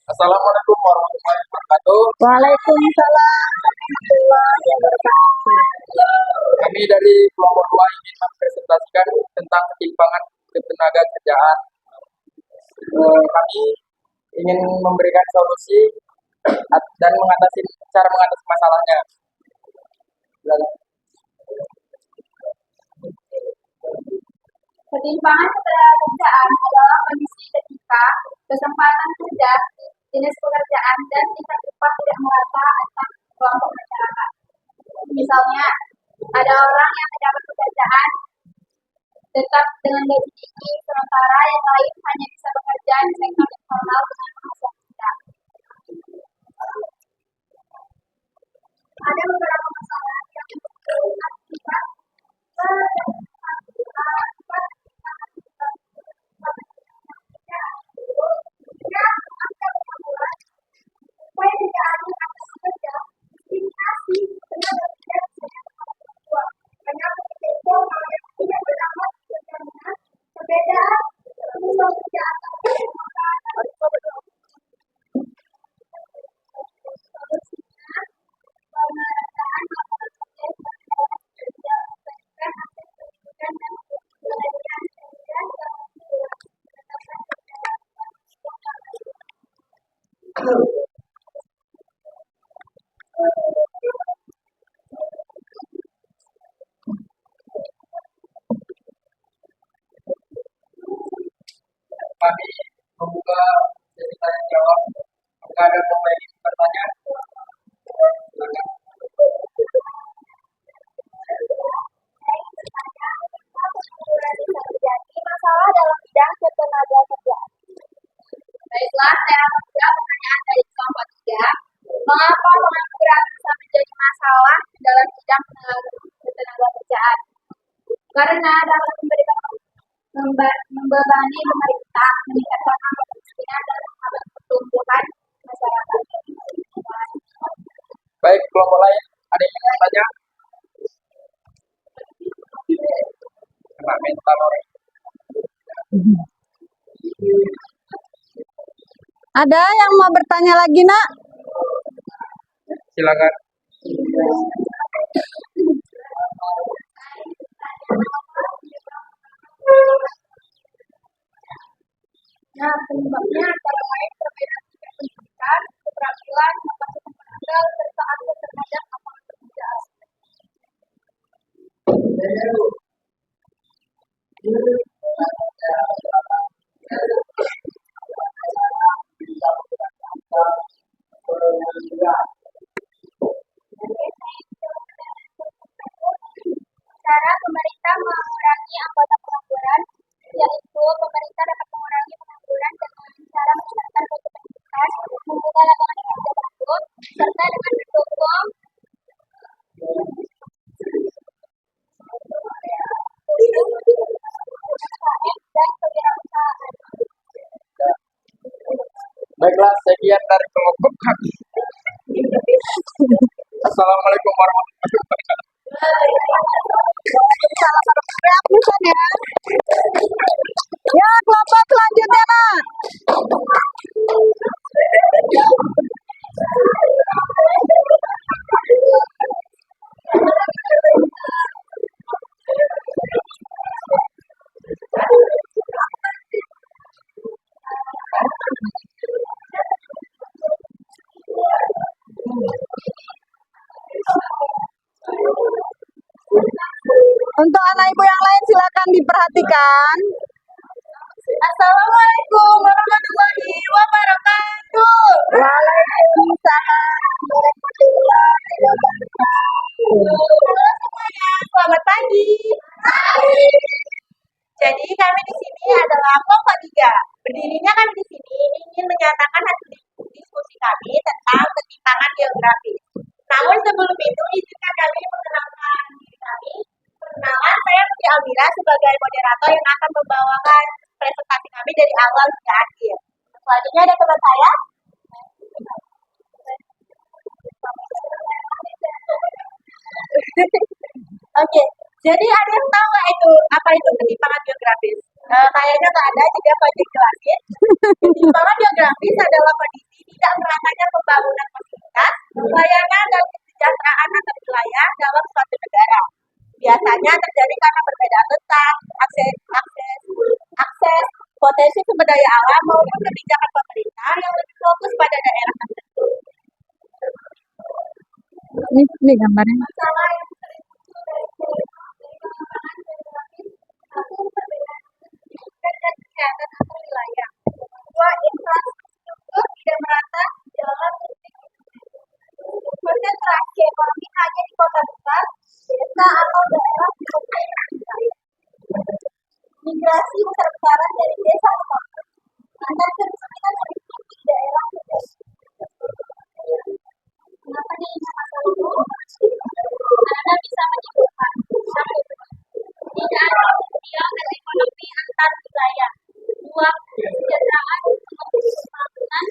Assalamualaikum warahmatullahi wabarakatuh. Waalaikumsalam warahmatullahi wabarakatuh. Kami dari kelompok 2 ingin mempresentasikan tentang ketimpangan ketenaga kerjaan. Kami ingin memberikan solusi dan cara mengatasi masalahnya. Ketimpangan ketenagakerjaan adalah kondisi ketika kesempatan kerja, jenis pekerjaan, dan tingkat upah tidak merata antar kelompok masyarakat. Misalnya, ada orang yang mendapat pekerjaan tetap dengan gaji tinggi, sementara yang lain hanya bisa bekerja di sektor informal dengan penghasilan rendah. Kami membuka sesi tanya jawab. Apakah ada pemain yang bertanya? Silakan. Jadi masalah dalam bidang ketenaga kerjaan. Baiklah, saya akan menjawab pertanyaan dari kelompok 3. Mengapa pengangguran bisa menjadi masalah dalam bidang ketenaga kerjaan? Karena dapat membebani pemerintah, meningkatkan angka kemiskinan dan menghambat pertumbuhan masyarakat. Baik, kelompok lain ada yang ingin bertanya? Kena mental orang. Ada yang mau bertanya lagi, Nak? Silakan. Nah, penyebabnya antara lain perbedaan tingkat pendidikan, keterampilan, kapasitas tenaga, serta akses terhadap lapangan pekerjaan. Cara pemerintah mengurangi anggota pengangguran, yaitu pemerintah dapat mengurangi pengangguran dengan cara meningkatkan produktivitas, membuka lapangan kerja baru, serta dengan mendukung UMKM dan kewirausahaan. Baiklah, sekian dari kelompok kami. Assalamualaikum warahmatullahi wabarakatuh. Hapuskan ya. Ya, kelompok selanjutnya, Nak. Untuk anak ibu yang lain silakan diperhatikan. Assalamualaikum warahmatullahi wabarakatuh. Waalaikumsalam warahmatullahi wabarakatuh. Halo semuanya, selamat pagi. Jadi kami di sini adalah kelompok 3. Berdirinya kami di sini ingin menyatakan hasil diskusi kami tentang ketimpangan geografis. Namun sebelum itu izinkan kami mengenalkan diri kami. Perkenalan, saya Putri Almira sebagai moderator yang akan membawakan presentasi kami dari awal hingga akhir. Selanjutnya ada teman saya. Oke, jadi ada yang tahu nggak itu apa itu ketimpangan geografis? Kayaknya nggak ada, jadi aku aja jelasin. Ketimpangan geografis adalah kondisi tidak meratanya pembangunan fasilitas, layanan dan kesejahteraan antar wilayah dalam suatu negara. Biasanya terjadi karena perbedaan letak, akses, potensi sumber daya alam maupun kebijakan pemerintah yang lebih fokus pada daerah tertentu. Ini gambarnya. Masalah yang satu perbedaan dan kesehatan antar wilayah. Dua, infrastruktur tidak merata, jalan listrik. Konsentrasi ekonomi hanya di kota besar, desa atau daerah pedesaan. Migrasi besar-besaran dari desa ke kota. Angka kemiskinan lebih tinggi di daerah pedesaan. Kenapa nih masalah itu? Anda bisa menyebutkan tidak ada sosial dan ekonomi antar wilayah. Dua, kesejahteraan pembangunan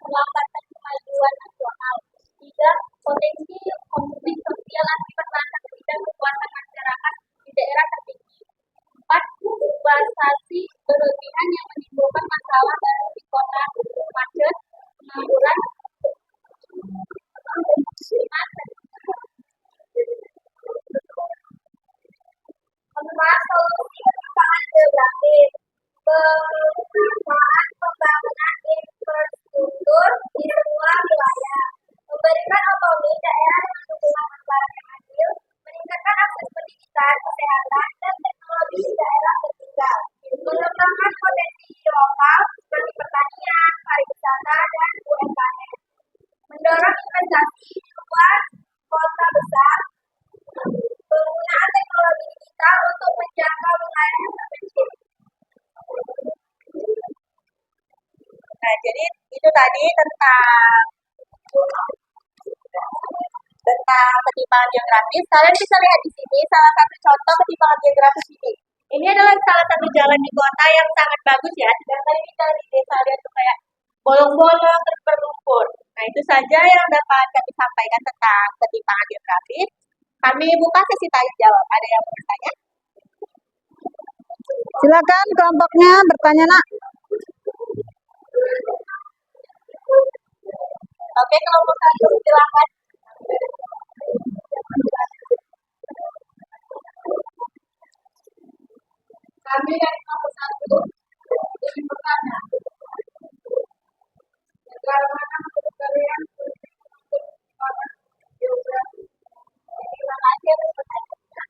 melambatkan kemajuan nasional. Tiga, potensi konflik sosial akibat rasa ketidakpuasan dan UMKM, mendorong investasi di luar kota besar, penggunaan teknologi digital untuk menjangkau wilayah yang terpencil. Nah, jadi itu tadi tentang ketimpangan geografis. Kalian bisa lihat di sini salah satu contoh ketimpangan geografis ini. Ini adalah salah satu jalan di kota yang sangat bagus ya. Sedangkan ini jalan di desa dia tuh kayak bolong-bolong terus berlumpur. Nah, itu saja yang dapat kami sampaikan tentang ketimpangan geografis. Kami buka sesi tanya jawab. Ada yang mau bertanya? Silakan kelompoknya bertanya, Nak. Oke, kelompok satu silakan. Kami dari kelompok 1 ingin bertanya, bagaimana menurut kalian perkembangan geografi? Terima kasih atas pertanyaannya.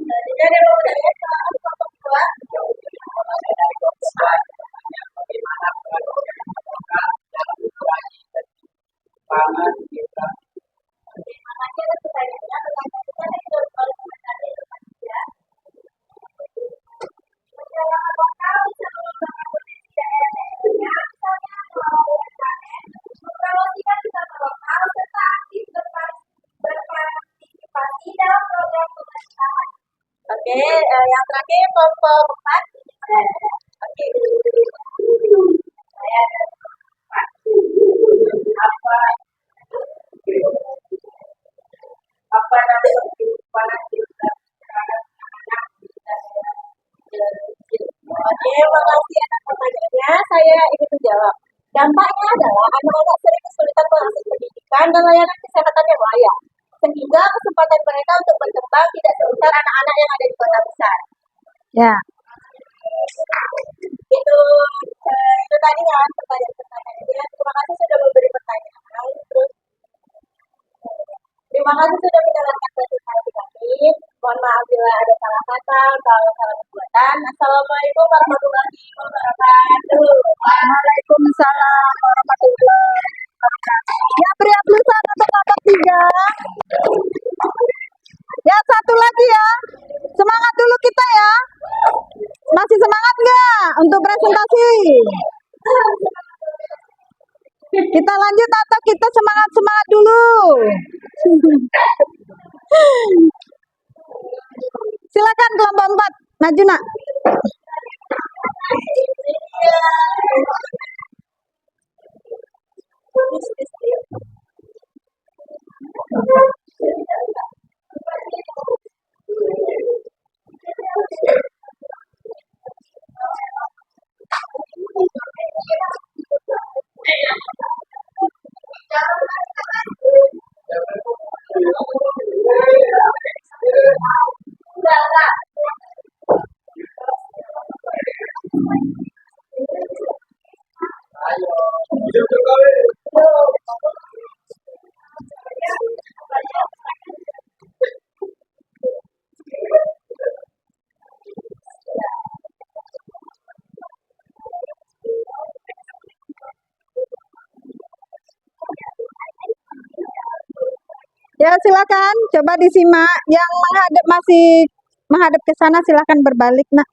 Jadi ada beberapa kelompok dua. Pangan kita Terima kasih atas pertanyaannya. Pertanyaan kita itu oleh komentar di depan ya. Masyarakat lokal bisa mengembangkan potensi daerahnya, misalnya melalui UMKM, mempromosikan wisata lokal, serta aktif berpartisipasi dalam program pemerintahan. Oke, yang terakhir kelompok 4. Oke. Saya apa nanti kehidupan kita Oke, makasih atas pertanyaannya. Saya ingin menjawab. Dampaknya adalah anak-anak sering kesulitan mengakses pendidikan dan layanan kesehatan yang layak, sehingga kesempatan mereka untuk berkembang tidak sebesar anak-anak yang ada di kota besar. Ya, Itu tadi kan pertanyaan-pertanyaannya. Terima kasih sudah memberi pertanyaan. Terus terima kasih sudah mendengarkan presentasi kami. Mohon maaf bila ada salah kata, kalau salah perbuatan. Assalamualaikum warahmatullahi wabarakatuh. Waalaikumsalam warahmatullahi wabarakatuh. Ya, beri aplaus untuk kelompok 3. Ya, satu lagi ya. Semangat dulu kita ya. Masih semangat nggak untuk presentasi? Kita lanjut atau kita semangat-semangat dulu? Silakan kelompok 4, maju Nak. Ya, silakan coba disimak. Yang masih menghadap ke sana silakan berbalik, Nak.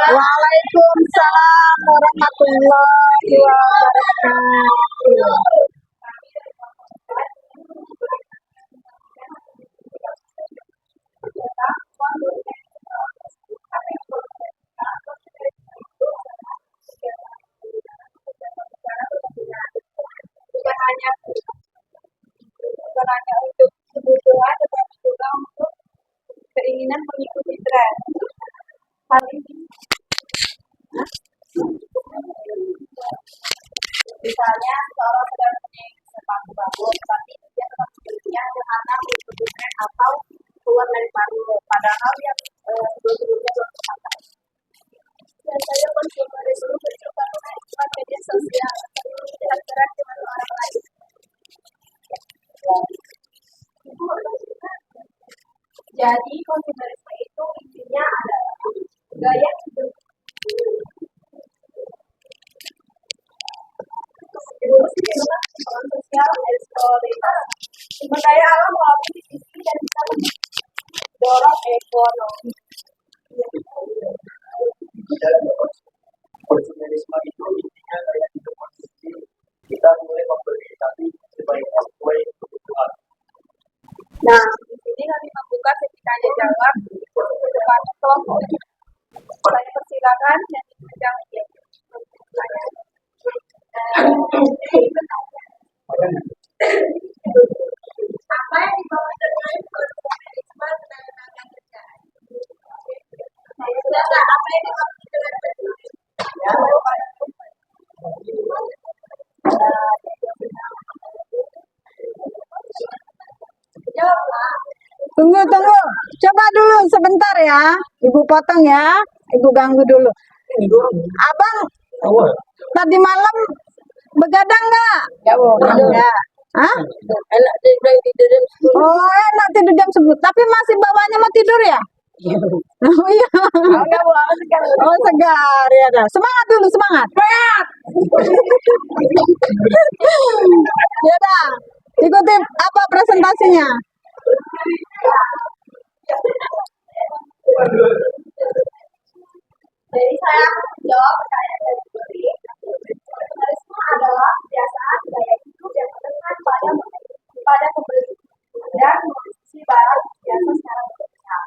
Waalaikumsalam warahmatullahi wabarakatuh. Bukan hanya untuk kebutuhan, tetapi juga untuk keinginan mengikuti tren. Hal ini misalnya seorang sedang punya sepatu bagus, tapi dia tetap membelinya karena mengikuti tren atau keluar dari paru. Padahal yang sebelumnya belum terpaksa Biasanya konsumerisme mencoba memanfaatkan media sosial untuk berinteraksi dengan orang lain. Jadi konsumerisme itu intinya adalah gaya hidup perkembangan sosial dan prioritas sumber daya alam melalui sisi dan bisa mendorong ekonomi. Konsumerisme itu intinya gaya hidup konsumsi. Kita boleh membeli tapi sebaiknya sesuai kebutuhan. Nah, di sini kami membuka sesi tanya jawab kepada kelompok. Saya persilakan yang menjawab ya. Apa yang dimaksud dengan konsumerisme tenaga kerjaan? Saya sudah tahu apa yang dimaksud dengan jawablah. Tunggu. Coba dulu sebentar ya. Ibu potong ya. Ibu ganggu dulu. Abang tadi malam begadang nggak? Ya. Hah? Enak tidur jam 10. Oh, enak tidur jam 10. Tapi masih bawahnya mau tidur ya? Oh iya. Oh segar ya dah. Semangat dulu, semangat. Ya dah. Ikuti apa presentasinya? Jadi saya menjawab pertanyaan dari Budi. Konsumerisme adalah kebiasaan gaya hidup yang berkesan pada pembeli dan mengonsumsi barang biasa secara berlebihan.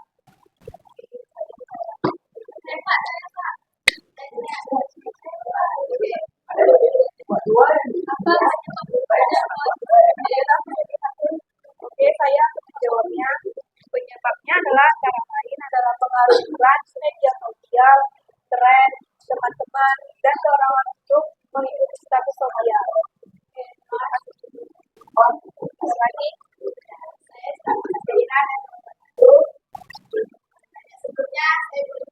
Oke, saya menjawabnya. Penyebabnya adalah antara lain adalah pengaruh trans media sosial, tren, teman-teman, dan dorongan untuk mengikuti status sosial. Lagi, saya status Serina dan sebelumnya saya belum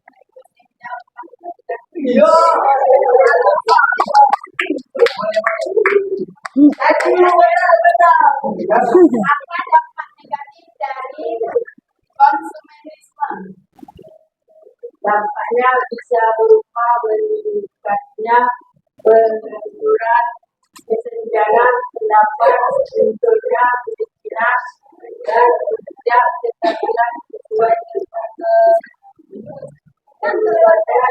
apa dampak negatif dari konsumerisme? Dampaknya bisa berupa meningkatnya pengangguran, kesenjangan pendapat, munculnya kemiskinan, dan bekerja kestabilan sesuai dengan keluarga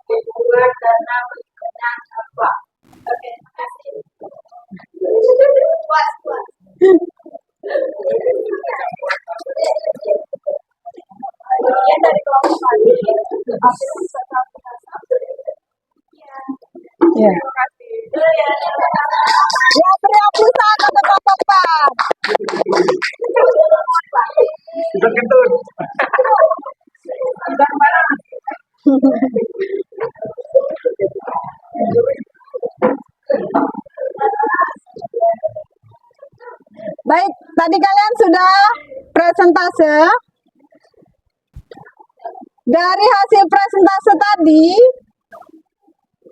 lingkungan karena berikutnya apa? Oke, terima kasih. Puas. Kemudian dari kelompok kami, Ya. terima kasih. Ya, beri aplaus untuk Bapak. Sudah kentut. Baik, tadi kalian sudah presentase. Dari hasil presentase tadi,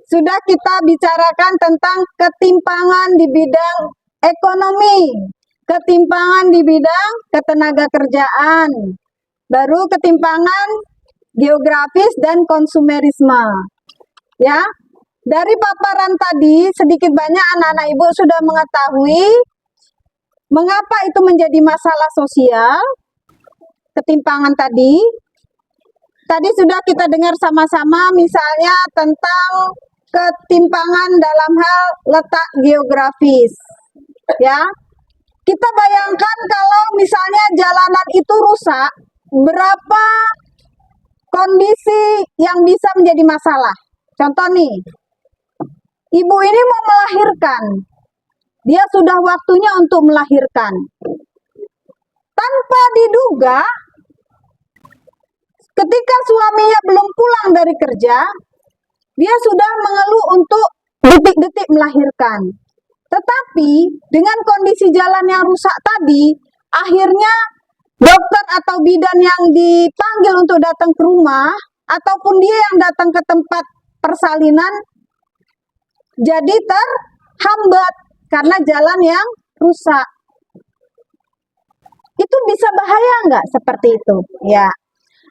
sudah kita bicarakan tentang ketimpangan di bidang ekonomi, ketimpangan di bidang ketenagakerjaan, baru ketimpangan geografis dan konsumerisme. Ya, dari paparan tadi sedikit banyak anak-anak ibu sudah mengetahui mengapa itu menjadi masalah sosial, ketimpangan tadi. Tadi sudah kita dengar sama-sama misalnya tentang ketimpangan dalam hal letak geografis. Ya. Kita bayangkan kalau misalnya jalanan itu rusak, berapa kondisi yang bisa menjadi masalah. Contoh nih, ibu ini mau melahirkan. Dia sudah waktunya untuk melahirkan. Tanpa diduga, ketika suaminya belum pulang dari kerja, dia sudah mengeluh untuk detik-detik melahirkan. Tetapi dengan kondisi jalan yang rusak tadi, akhirnya dokter atau bidan yang dipanggil untuk datang ke rumah, ataupun dia yang datang ke tempat persalinan jadi terhambat karena jalan yang rusak. Itu bisa bahaya nggak seperti itu? Ya.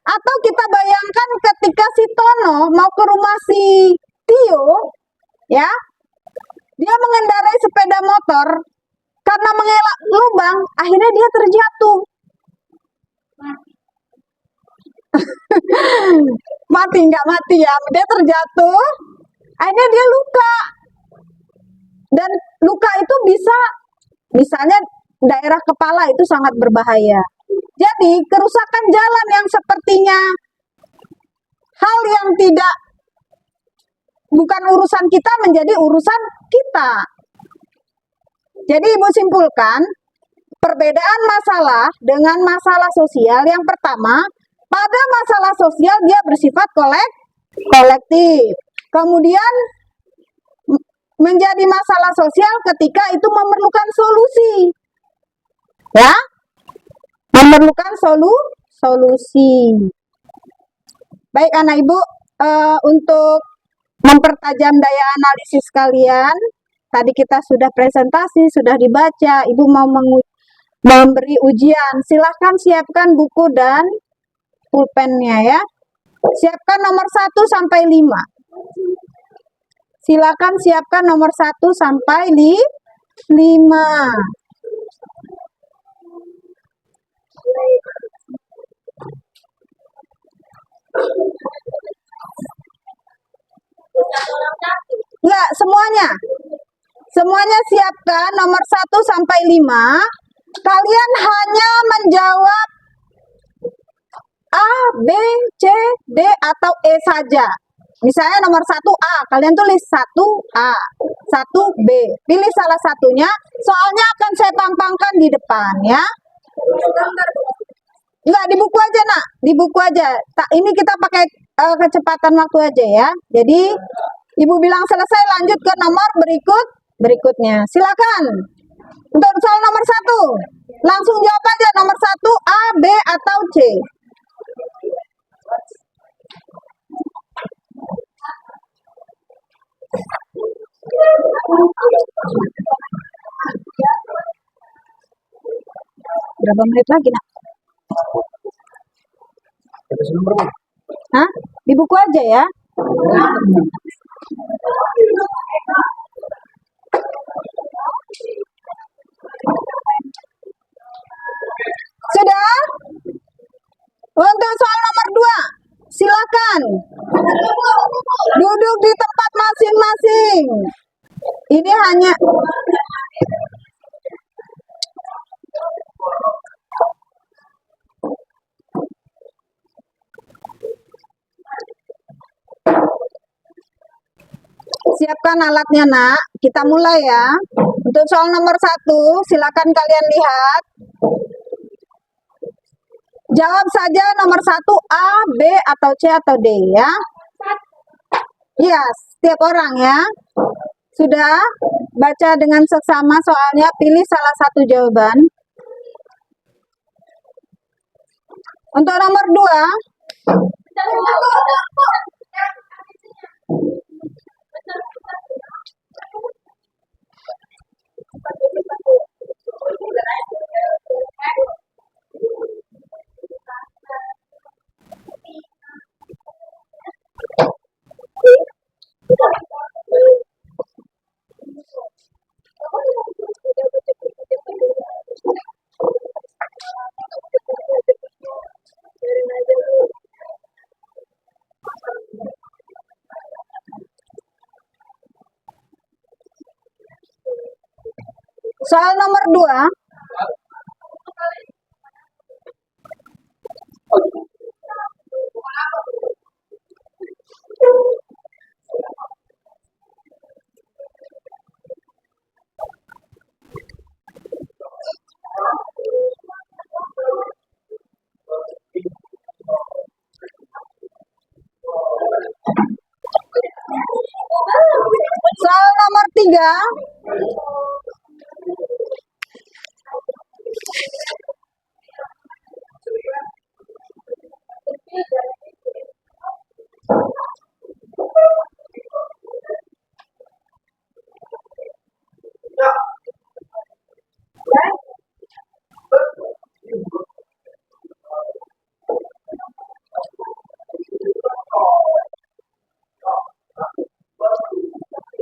Atau kita bayangkan ketika si Tono mau ke rumah si Tio, ya, dia mengendarai sepeda motor, karena mengelak lubang, akhirnya dia terjatuh. Mati nggak mati ya, dia terjatuh, akhirnya dia luka. Dan luka itu bisa, misalnya daerah kepala itu sangat berbahaya. Jadi kerusakan jalan yang sepertinya hal yang tidak bukan urusan kita menjadi urusan kita. Jadi Ibu simpulkan, perbedaan masalah dengan masalah sosial yang pertama, pada masalah sosial dia bersifat kolektif. Kemudian menjadi masalah sosial ketika itu memerlukan solusi. Ya, memerlukan solusi. Baik anak ibu, untuk mempertajam daya analisis kalian, tadi kita sudah presentasi, sudah dibaca, ibu mau memberi ujian, silahkan siapkan buku dan pulpennya ya. Siapkan nomor 1 sampai 5. Silakan siapkan nomor 1 sampai 5. Enggak, semuanya. Semuanya siapkan nomor 1 sampai 5. Kalian hanya menjawab A, B, C, D, atau E saja. Misalnya nomor 1A, kalian tulis 1A, 1B. Pilih salah satunya, soalnya akan saya pampangkan di depan ya. Enggak, di buku aja nak, di buku aja. Ini kita pakai kecepatan waktu aja ya. Jadi ibu bilang selesai, lanjut ke nomor berikutnya. Silakan. Untuk soal nomor 1, langsung jawab aja nomor 1 A, B, atau C. Berapa menit lagi nak? Hah? Di buku aja ya. Sudah? Untuk soal nomor 2, silakan duduk di tempat masing-masing. Ini hanya siapkan alatnya nak, kita mulai ya. Untuk soal nomor 1, silakan kalian lihat. Jawab saja nomor 1 A, B, atau C, atau D ya. Iya, setiap orang ya. Sudah baca dengan seksama soalnya, pilih salah satu jawaban. Untuk nomor 2, soal nomor 2, soal nomor 3,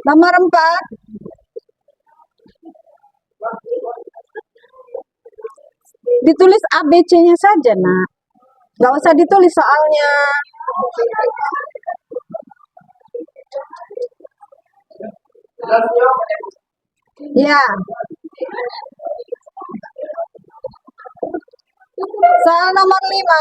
Nomor 4. Ditulis ABC-nya saja, Nak. Nggak usah ditulis soalnya. Ya. Soal nomor 5.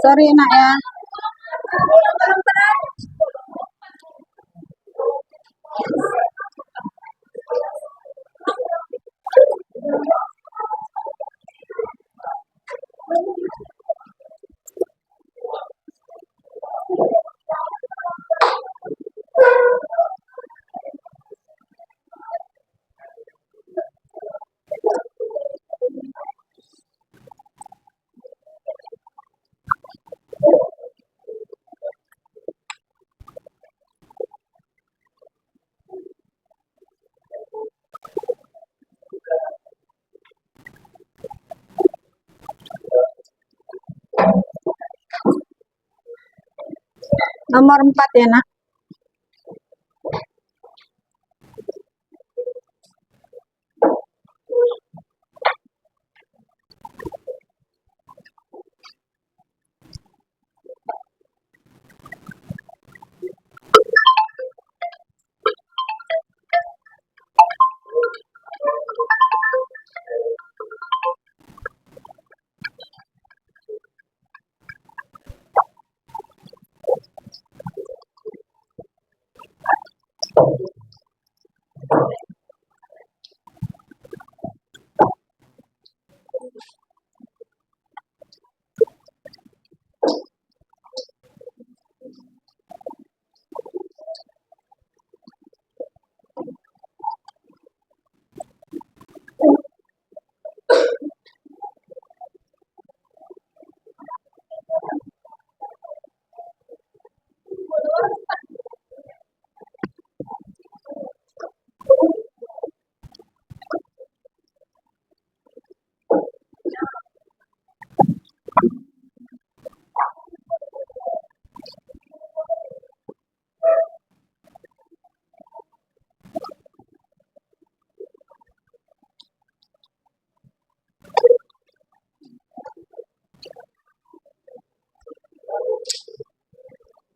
Sorry, Nak ya. Nomor 4 ya, Nak.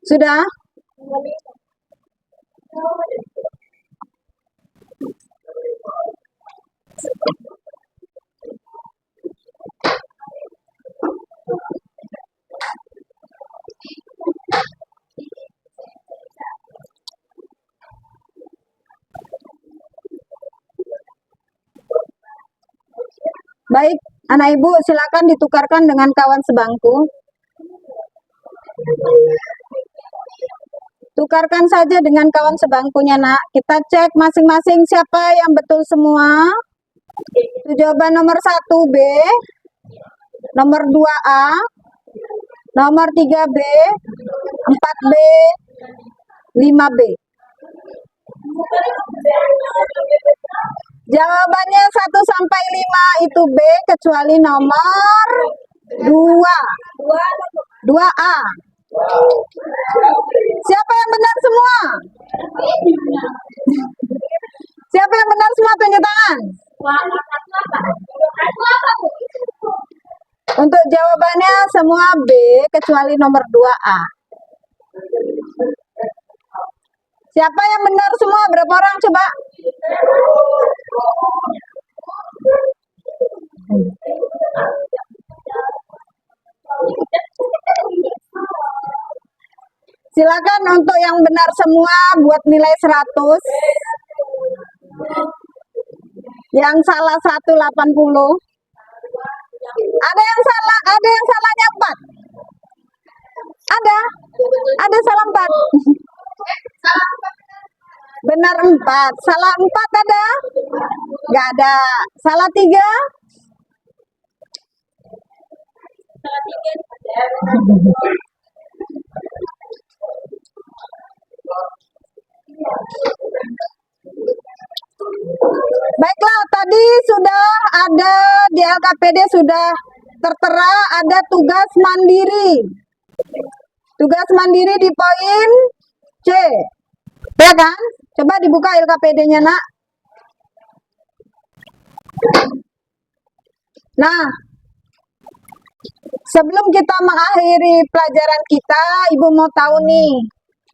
Sudah? Baik, anak ibu silakan ditukarkan dengan kawan sebangku. Tukarkan saja dengan kawan sebangkunya, Nak. Kita cek masing-masing siapa yang betul semua. Itu jawaban nomor 1 B, nomor 2 A, nomor 3 B, 4 B, 5 B. Jawabannya 1 sampai 5 itu B kecuali nomor 2. 2A. Siapa yang benar semua? Siapa yang benar semua? Tunjuk tangan. Untuk jawabannya semua B kecuali nomor 2A. Siapa yang benar semua? Berapa orang coba? Silakan untuk yang benar semua buat nilai 100. Yang salah 180. Ada yang salahnya 4. Ada salah 4. Benar 4. Salah 4 ada? Enggak ada. Salah 3? Baiklah, tadi sudah ada di LKPD sudah tertera ada tugas mandiri. Tugas mandiri di poin C. Ya kan? Coba dibuka LKPD-nya, Nak. Nah, sebelum kita mengakhiri pelajaran kita, Ibu mau tahu nih,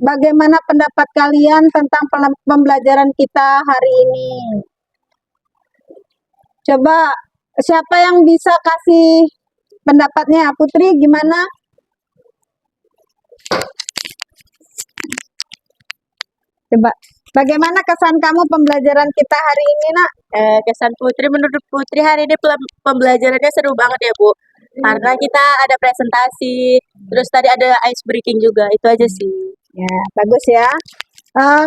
bagaimana pendapat kalian tentang pembelajaran kita hari ini? Coba, siapa yang bisa kasih pendapatnya? Putri, gimana? Coba, bagaimana kesan kamu pembelajaran kita hari ini, Nak? Kesan Putri, menurut Putri hari ini pembelajarannya seru banget ya Bu. Karena kita ada presentasi, terus tadi ada ice breaking juga, itu aja sih. Ya, bagus ya.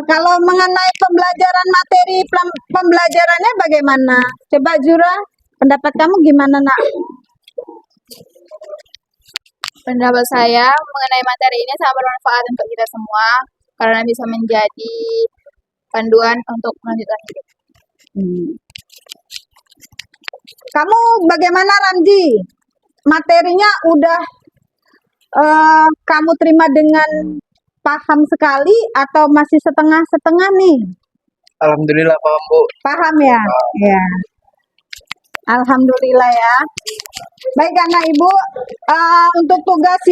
Kalau mengenai pembelajaran materi pembelajarannya bagaimana? Coba Zura, pendapat kamu gimana, Nak? Pendapat saya mengenai materi ini sangat bermanfaat untuk kita semua karena bisa menjadi panduan untuk melanjutkan hidup. Kamu bagaimana, Ramji? Materinya udah kamu terima dengan paham sekali atau masih setengah-setengah nih? Alhamdulillah paham Bu. Paham ya? Ya. Alhamdulillah ya. Baik anak ibu, untuk tugas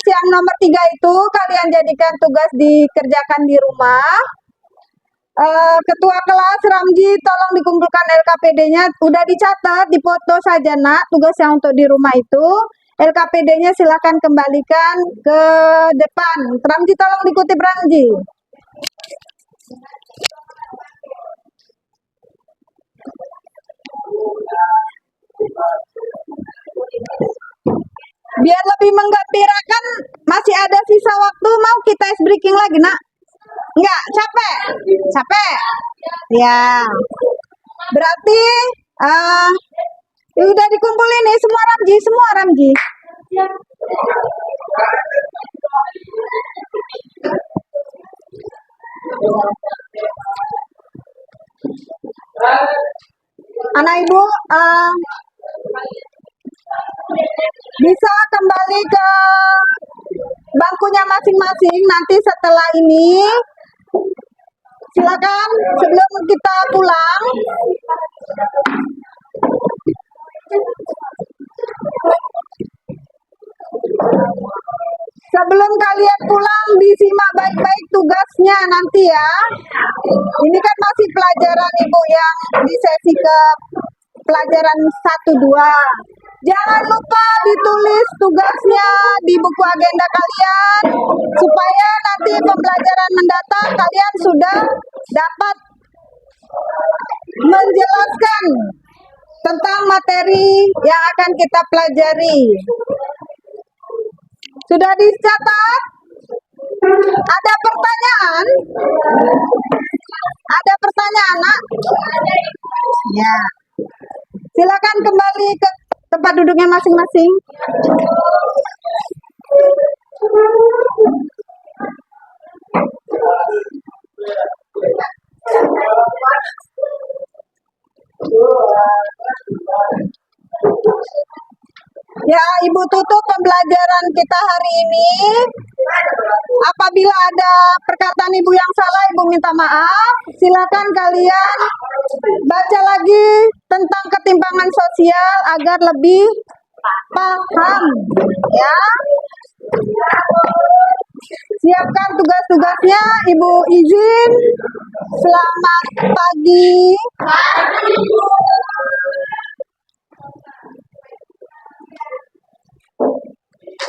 yang nomor 3 itu kalian jadikan tugas dikerjakan di rumah. Ketua kelas Ramji tolong dikumpulkan LKPD-nya, udah dicatat, dipoto saja Nak, tugas yang untuk di rumah itu. LKPD-nya silakan kembalikan ke depan. Ramji tolong dikutip Ramji. Biar lebih menggembirakan, masih ada sisa waktu, mau kita ice breaking lagi Nak? Enggak, capek? Capek? Ya. Berarti udah dikumpulin nih semua Ramji. Anak ibu bisa kembali ke bangkunya masing-masing nanti setelah ini. Silakan sebelum kita pulang. Sebelum kalian pulang disimak baik-baik tugasnya nanti ya. Ini kan masih pelajaran Ibu yang di sesi ke pelajaran 1-2. Jangan lupa ditulis tugasnya di buku agenda kalian supaya nanti pembelajaran mendatang kalian sudah dapat menjelaskan tentang materi yang akan kita pelajari. Sudah dicatat? Ada pertanyaan? Ada pertanyaan, Nak? Ya. Silakan kembali ke tempat duduknya masing-masing. Ya, Ibu tutup pembelajaran kita hari ini. Apabila ada perkataan Ibu yang salah, Ibu minta maaf. Silakan kalian baca lagi tentang ketimpangan sosial agar lebih paham. Ya. Siapkan tugas-tugasnya, Ibu izin. Selamat pagi.